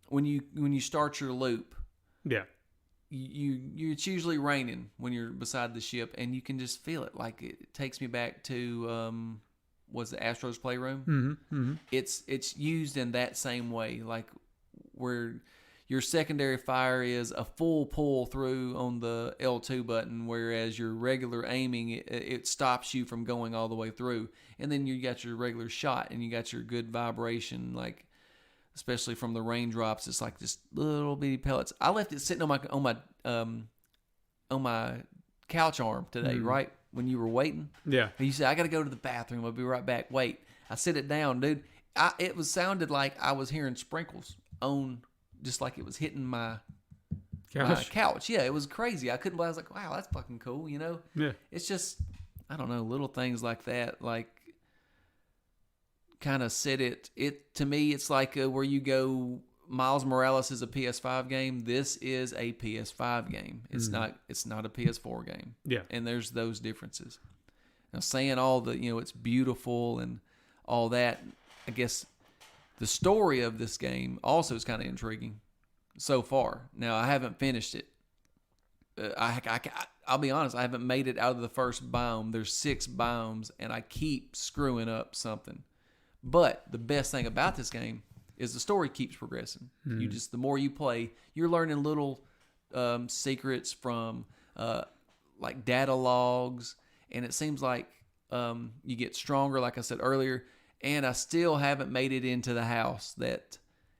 when you start your loop, Yeah. it's usually raining when you're beside the ship, and you can just feel it. Like it takes me back to was the Astro's Playroom. Mm-hmm. It's used in that same way, like where your secondary fire is a full pull through on the L2 button, whereas your regular aiming, it stops you from going all the way through. And then you got your regular shot, and you got your good vibration, like especially from the raindrops. It's like just little bitty pellets. I left it sitting on my couch arm today, right when you were waiting. Yeah. And you said, I got to go to the bathroom. I'll be right back. Wait. I sit it down, dude. It sounded like I was hearing sprinkles on, just like it was hitting my couch. Yeah, it was crazy. I couldn't believe. I was like, wow, that's fucking cool, you know? Yeah. It's just, I don't know, little things like that, like kind of set it. To me, it's like where you go, Miles Morales is a PS5 game. This is a PS5 game. It's not a PS4 game. Yeah. And there's those differences. Now, saying all the, it's beautiful and all that, I guess the story of this game also is kind of intriguing so far. Now, I haven't finished it. I'll be honest, I haven't made it out of the first biome. There's 6 biomes, and I keep screwing up something. But the best thing about this game is the story keeps progressing. The more you play, you're learning little secrets from like data logs, and it seems like you get stronger, like I said earlier. And I still haven't made it into the house that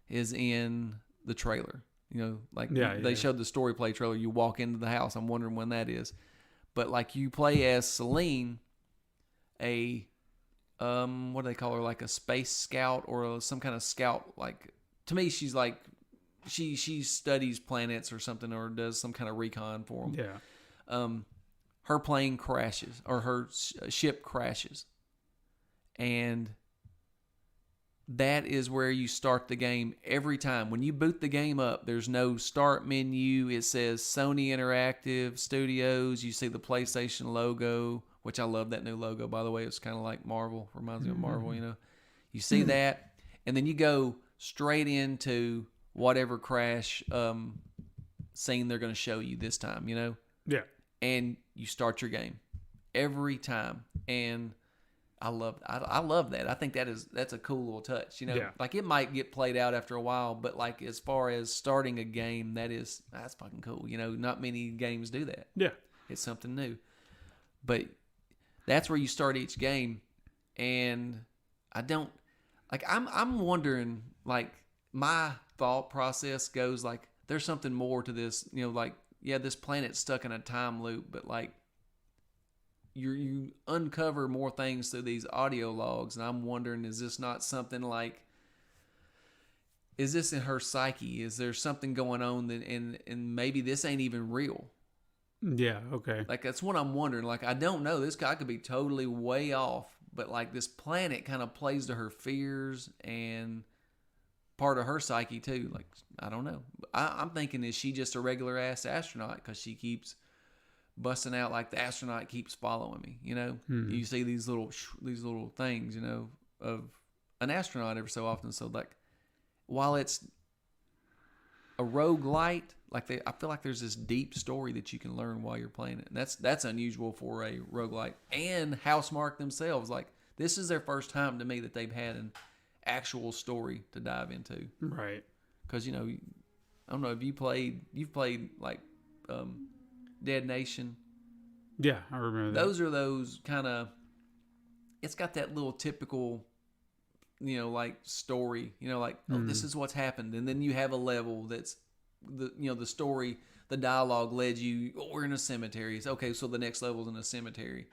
is in the trailer. They showed the story play trailer. You walk into the house. I'm wondering when that is. But like you play as Celine, a what do they call her? Like a space scout or some kind of scout. Like, to me, she's like she studies planets or something, or does some kind of recon for them. Yeah. Her plane crashes, or her ship crashes, and that is where you start the game every time. When you boot the game up, there's no start menu. It says Sony Interactive Studios. You see the PlayStation logo, which I love that new logo, by the way. It's kind of like Marvel. Reminds me of Marvel, You see that, and then you go straight into whatever crash scene they're going to show you this time, Yeah. And you start your game every time. And I love that. I think that's a cool little touch, Yeah. Like it might get played out after a while, but like as far as starting a game, that's fucking cool. Not many games do that. Yeah. It's something new. But that's where you start each game, and I don't like I'm wondering, like, my thought process goes like there's something more to this, this planet's stuck in a time loop, but like you uncover more things through these audio logs, and I'm wondering, is this not something like, is this in her psyche? Is there something going on that, and maybe this ain't even real? Yeah, okay. Like, that's what I'm wondering. Like, I don't know. This guy could be totally way off, but like this planet kind of plays to her fears and part of her psyche too. Like, I don't know. I'm thinking, is she just a regular ass astronaut because she keeps busting out, like the astronaut keeps following me, You see these little things, of an astronaut every so often. So like, while it's a roguelite, I feel like there's this deep story that you can learn while you're playing it. And that's unusual for a roguelike. And Housemarque themselves, like, this is their first time to me that they've had an actual story to dive into. Right. Because, I don't know, you've played like Dead Nation. Yeah, I remember that. Those are those kind of, it's got that little typical, like story, like, oh, this is what's happened. And then you have a level that's the story, the dialogue led you, oh, we're in a cemetery. Okay, so the next level's in a cemetery.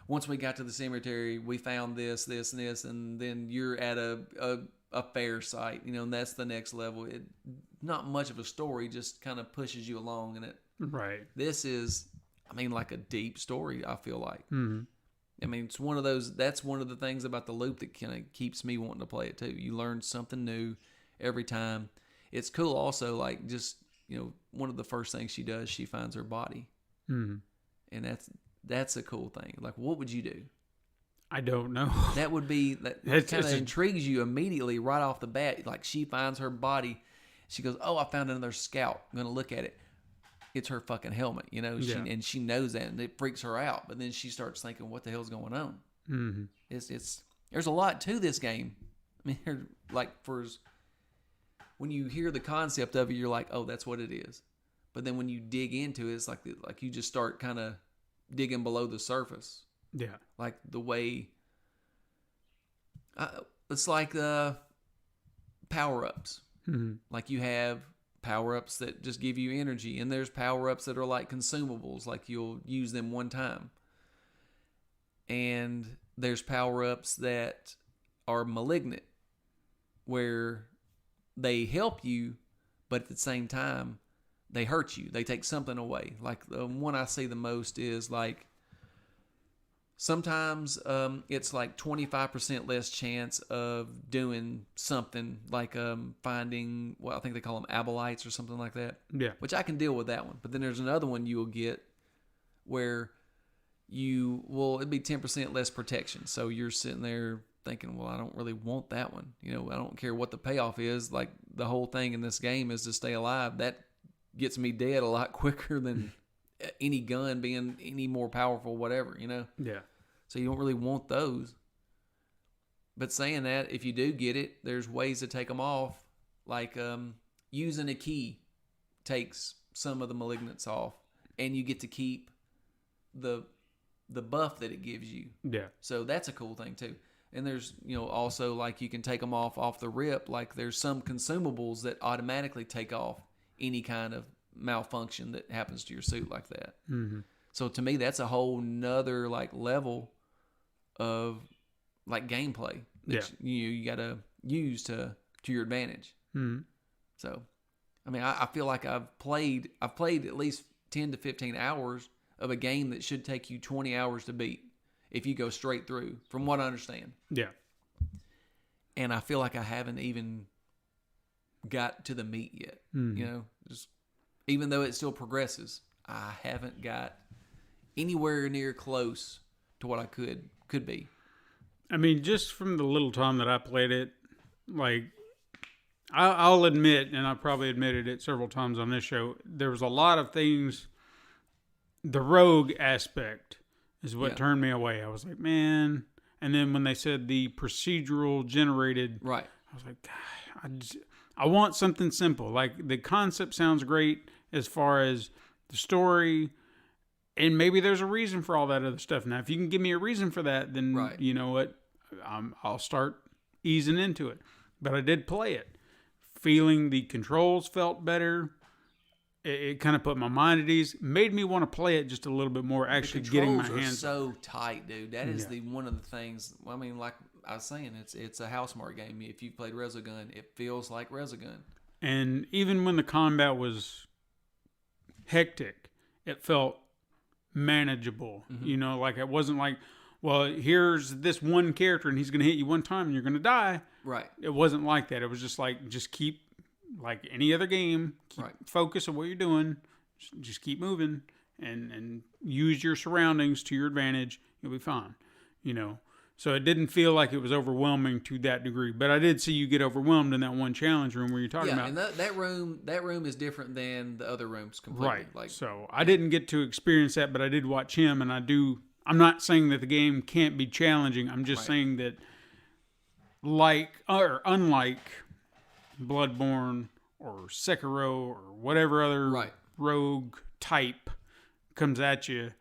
Once we got to the cemetery, we found this, this, and this, and then you're at a fair site, and that's the next level. Not much of a story, just kind of pushes you along, and right. This is, like a deep story. I feel like, Mm-hmm. it's one of those. That's one of the things about the loop that kind of keeps me wanting to play it too. You learn something new every time. It's cool. Also, like, just one of the first things she does, she finds her body, and that's a cool thing. Like, what would you do? I don't know. That would be that kind of intrigues you immediately right off the bat. Like, she finds her body, she goes, "Oh, I found another scalp. I'm gonna look at it. It's her fucking helmet, and she knows that, and it freaks her out. But then she starts thinking, "What the hell's going on?" Mm-hmm. It's there's a lot to this game. When you hear the concept of it, you're like, "Oh, that's what it is." But then when you dig into it, it's like you just start kind of digging below the surface. Yeah. Like the way it's like power-ups. Mm-hmm. Like, you have power-ups that just give you energy, and there's power-ups that are like consumables, like you'll use them one time. And there's power-ups that are malignant, where they help you, but at the same time, they hurt you. They take something away. Like, the one I see the most is, like, sometimes it's like 25% less chance of doing something, like finding, I think they call them abolites or something like that. Yeah. Which I can deal with that one. But then there's another one you will get where it'd be 10% less protection. So you're sitting there thinking, well, I don't really want that one. I don't care what the payoff is. Like, the whole thing in this game is to stay alive. That gets me dead a lot quicker than any gun being any more powerful, whatever, Yeah. So you don't really want those. But saying that, if you do get it, there's ways to take them off. Like, using a key takes some of the malignance off, and you get to keep the buff that it gives you. Yeah. So that's a cool thing too. And there's, also, like, you can take them off the rip. Like, there's some consumables that automatically take off any kind of malfunction that happens to your suit like that. Mm-hmm. So to me, that's a whole nother, like, level of, like, gameplay that you got to use to your advantage. Mm-hmm. So, I feel like I've played at least 10 to 15 hours of a game that should take you 20 hours to beat if you go straight through, from what I understand. Yeah. And I feel like I haven't even got to the meat yet. Mm-hmm. Just, even though it still progresses, I haven't got anywhere near close to what I could be. Just from the little time that I played it, like, I'll admit, and I probably admitted it several times on this show, there was a lot of things. The rogue aspect is what turned me away. I was like, man. And then when they said the procedural generated, right, I was like, God, I want something simple. Like, the concept sounds great as far as the story, and maybe there's a reason for all that other stuff. Now, if you can give me a reason for that, then you know what, I'll start easing into it. But I did play it, feeling the controls felt better. It kind of put my mind at ease, made me want to play it just a little bit more, actually getting my hands. So tight, dude. That is one of the things. Like I was saying, it's a Housemarque game. If you've played Resogun, it feels like Resogun. And even when the combat was hectic, it felt manageable. Mm-hmm. Like, it wasn't like, well, here's this one character and he's going to hit you one time and you're going to die. Right. It wasn't like that. It was just like, just keep, like any other game, keep focus on what you're doing. Just keep moving and use your surroundings to your advantage. You'll be fine. So it didn't feel like it was overwhelming to that degree. But I did see you get overwhelmed in that one challenge room where you're talking about. And that room is different than the other rooms completely. Right. Like, so I didn't get to experience that, but I did watch him, and I'm not saying that the game can't be challenging. I'm just saying that unlike Bloodborne or Sekiro or whatever other rogue type comes at you,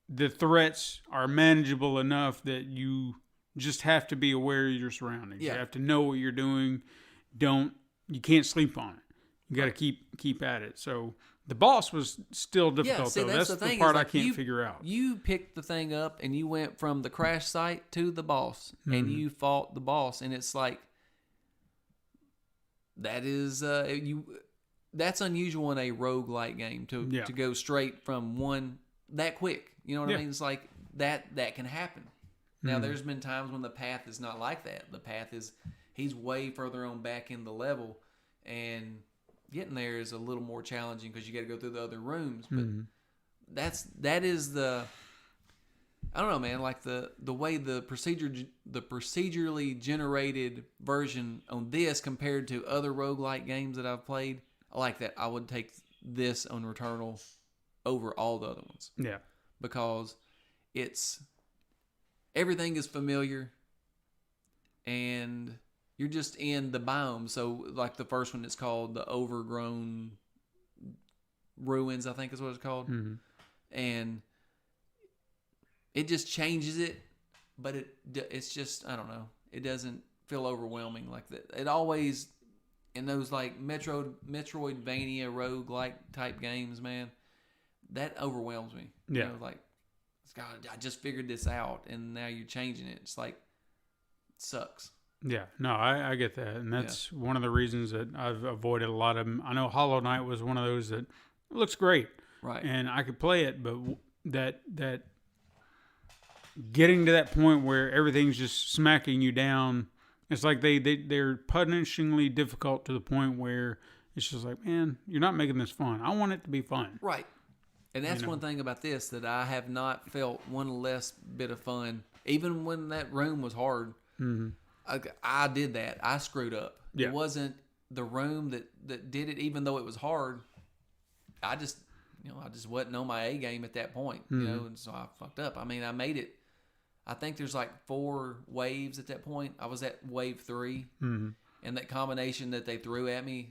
the threats are manageable enough that you just have to be aware of your surroundings. You have to know what you're doing. You can't sleep on it. You got to keep at it. So the boss was still difficult though. That's the part I can't figure out. You picked the thing up and you went from the crash site to the boss and you fought the boss, and it's like that is that's unusual in a roguelike game to go straight from one that quick. You know what I mean? It's like that can happen. Now, there's been times when the path is not like that. The path is, he's way further on back in the level, and getting there is a little more challenging because you got to go through the other rooms. But that is the, I don't know, man. Like the way the procedurally generated version on this compared to other roguelike games that I've played, I like that. I would take this on Returnal over all the other ones. Yeah. Because everything is familiar and you're just in the biome. So like the first one is called the Overgrown Ruins, I think is what it's called. And it just changes it, but it's just, I don't know. It doesn't feel overwhelming like that. It always, in those like Metroidvania roguelike type games, man, that overwhelms me. Yeah. You know, like, God, I just figured this out, and now you're changing it. It's like, it sucks. Yeah. No, I get that. And that's one of the reasons that I've avoided a lot of them. I know Hollow Knight was one of those that looks great. Right. And I could play it, but that getting to that point where everything's just smacking you down, it's like they're punishingly difficult to the point where it's just like, man, you're not making this fun. I want it to be fun. Right. And that's one thing about this that I have not felt one less bit of fun. Even when that room was hard, I did that. I screwed up. Yeah. It wasn't the room that did it, even though it was hard. I just wasn't on my A game at that point, you know, and so I fucked up. I mean, I made it. I think there's like 4 waves at that point. I was at wave 3, and that combination that they threw at me,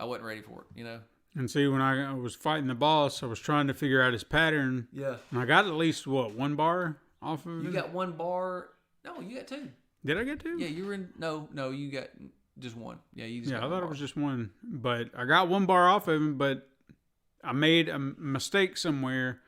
I wasn't ready for it, you know. And see, when I was fighting the boss, I was trying to figure out his pattern. Yeah. And I got at least, 1 bar off of it? You got 1 bar. No, you got 2. Did I get 2? Yeah, you were in. No, you got just 1. Yeah, you just. Yeah, got I one thought bar. it was just 1. But I got 1 bar off of him, but I made a mistake somewhere,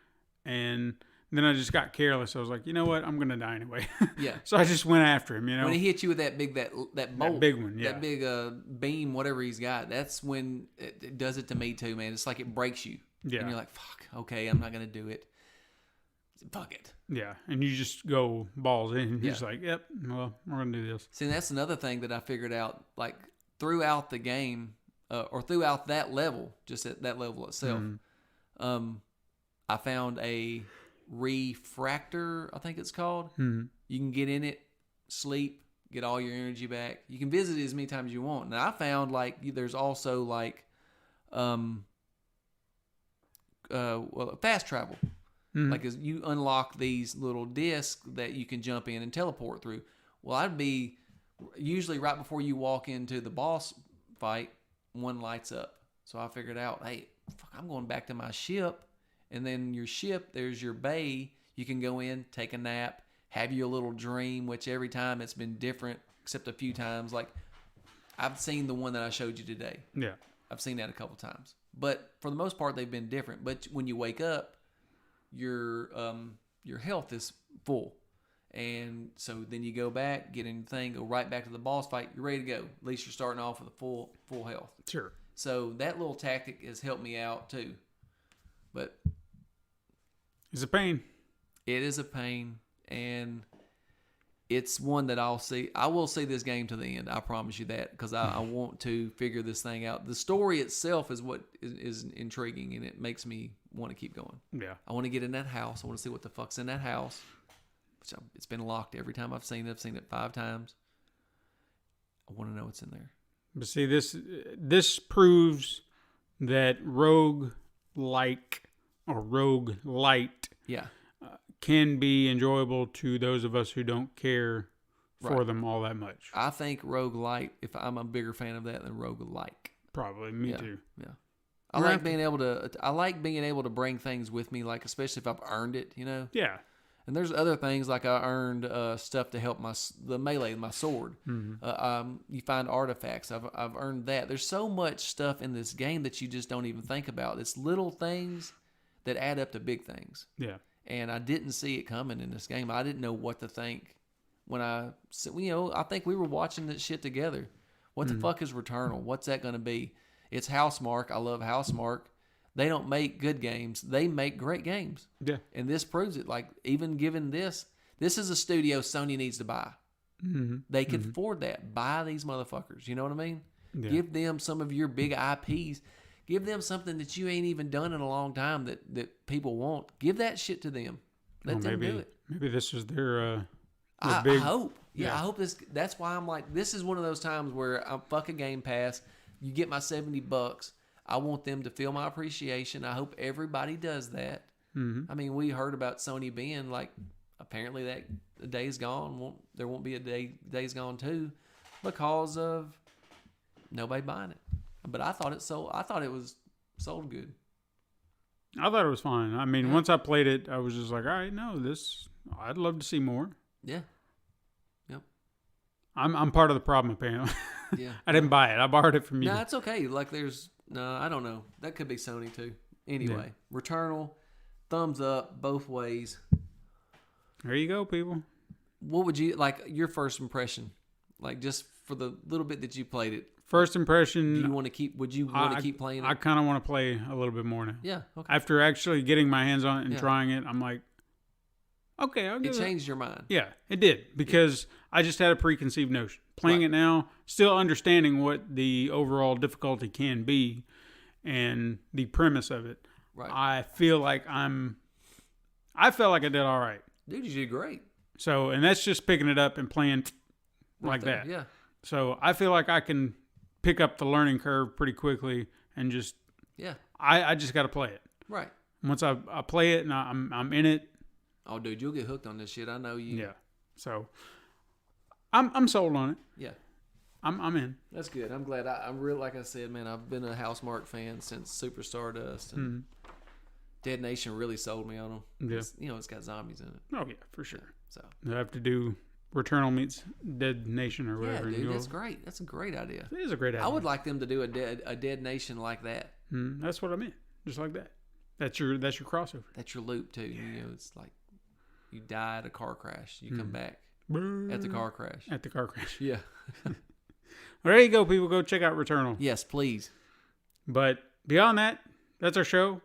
and then I just got careless. I was like, you know what? I'm going to die anyway. Yeah. So I just went after him, you know. When he hit you with that big that bolt, that big one, yeah. that big beam, whatever he's got, that's when it does it to me too, man. It's like it breaks you. Yeah. And you're like, fuck, okay, I'm not going to do it. Fuck it. Yeah, and you just go balls in. You're Yeah. just like, yep, well, we're going to do this. See, that's another thing that I figured out, like, throughout the game, or throughout that level, just at that level itself, I found a refractor, I think it's called. You can get in it, sleep, get all your energy back. You can visit it as many times as you want. And I found, like, there's also, like, fast travel. Like, as you unlock these little discs that you can jump in and teleport through. Well, I'd be usually right before you walk into the boss fight, 1 lights up. So I figured out, hey, fuck, I'm going back to my ship. And then your ship, there's your bay. You can go in, take a nap, have your little dream, which every time it's been different, except a few times. Like, I've seen the one that I showed you today. Yeah. I've seen that a couple times. But for the most part, they've been different. But when you wake up, your health is full. And so then you go back, get in the thing, go right back to the boss fight. You're ready to go. At least you're starting off with a full health. Sure. So that little tactic has helped me out too. But it's a pain. It is a pain, and it's one that I will see this game to the end. I promise you that, because I want to figure this thing out. The story itself is what is intriguing, and it makes me want to keep going. Yeah. I want to get in that house. I want to see what the fuck's in that house. It's been locked every time I've seen it. I've seen it 5 times. I want to know what's in there. But see, this proves that roguelike or roguelite can be enjoyable to those of us who don't care for them all that much. I think roguelite, if I'm a bigger fan of that than roguelike. Probably, me too. Yeah. I like being able to bring things with me, like especially if I've earned it, you know? Yeah. And there's other things like I earned stuff to help the melee, my sword. Mm-hmm. You find artifacts. I've earned that. There's so much stuff in this game that you just don't even think about. It's little things that add up to big things. Yeah. And I didn't see it coming in this game. I didn't know what to think when I think we were watching this shit together. What the fuck is Returnal? What's that going to be? It's Housemarque. I love Housemarque. They don't make good games. They make great games. Yeah. And this proves it. Like, even given this is a studio Sony needs to buy. Mm-hmm. They could afford that. Buy these motherfuckers. You know what I mean? Yeah. Give them some of your big IPs. Give them something that you ain't even done in a long time that people want. Give that shit to them. Let them do it. Maybe this is their I big... hope. Yeah, I hope this... That's why I'm like, this is one of those times where I'm fucking Game Pass. You get my $70. I want them to feel my appreciation. I hope everybody does that. Mm-hmm. I mean, we heard about Sony being like, apparently that the day's gone. There won't be a Days Gone 2 because of nobody buying it. But I thought it was sold good. I thought it was fine. I mean, once I played it, I was just like, all right, I'd love to see more. Yeah. Yep. I'm part of the problem, apparently. Yeah. I didn't buy it. I borrowed it from you. No, it's okay. Like I don't know. That could be Sony too. Anyway, Returnal, thumbs up both ways. There you go, people. What would you like your first impression? Like just for the little bit that you played it. First impression. Do you want to keep? Would you want to keep playing it? I kind of want to play a little bit more now. Yeah. Okay. After actually getting my hands on it and trying it, I'm like, okay, I'll give it. It changed your mind. Yeah, it did because I just had a preconceived notion. Playing it now, still understanding what the overall difficulty can be and the premise of it. Right. I felt like I did all right. Dude, you did great. So, and that's just picking it up and playing like that. Yeah. So I feel like I can pick up the learning curve pretty quickly and just, I just got to play it. Right. Once I play it and I'm in it. Oh, dude, you'll get hooked on this shit. I know you. Yeah. So I'm sold on it. Yeah. I'm in. That's good. I'm glad. I'm real. Like I said, man, I've been a Housemarque fan since Super Stardust, and Dead Nation really sold me on them. Yeah. It's got zombies in it. Oh yeah, for sure. So I have to do Returnal meets Dead Nation or whatever. Yeah, dude, that's great. That's a great idea. It is a great idea. I would like them to do a Dead Nation like that. That's what I meant. Just like that. That's your crossover. That's your loop too. Yeah. It's like you die at a car crash. You come back at the car crash. At the car crash. Yeah. Well, there you go, people. Go check out Returnal. Yes, please. But beyond that, that's our show.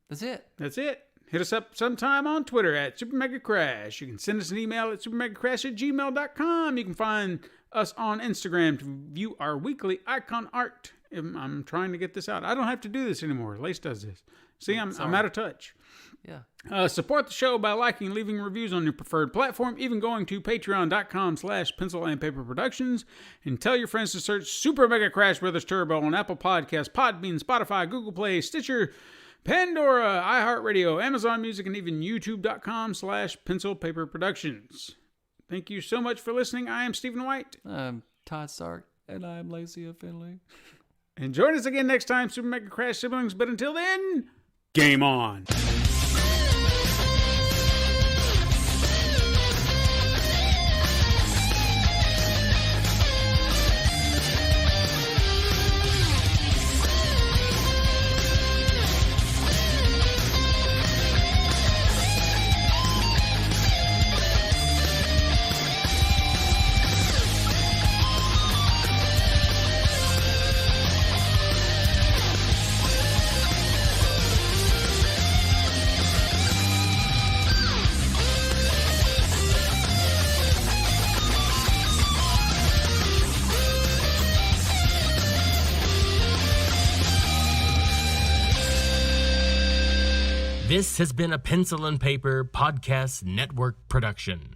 That's it. That's it. Hit us up sometime on Twitter at SuperMegaCrash. You can send us an email at supermegacrash@gmail.com. You can find us on Instagram to view our weekly icon art. I'm trying to get this out. I don't have to do this anymore. Lace does this. See, I'm out of touch. Yeah. Support the show by liking and leaving reviews on your preferred platform, even going to patreon.com/Pencil and Paper Productions, and tell your friends to search Super Mega Crash Brothers Turbo on Apple Podcasts, Podbean, Spotify, Google Play, Stitcher, Pandora, iHeartRadio, Amazon Music, and even youtube.com/Pencil Paper Productions. Thank you so much for listening. I am Stephen White. I'm Todd Stark, and I'm Lacey of Finley. And join us again next time, Super Mega Crash siblings. But until then, game on. This has been a Pencil and Paper Podcast Network production.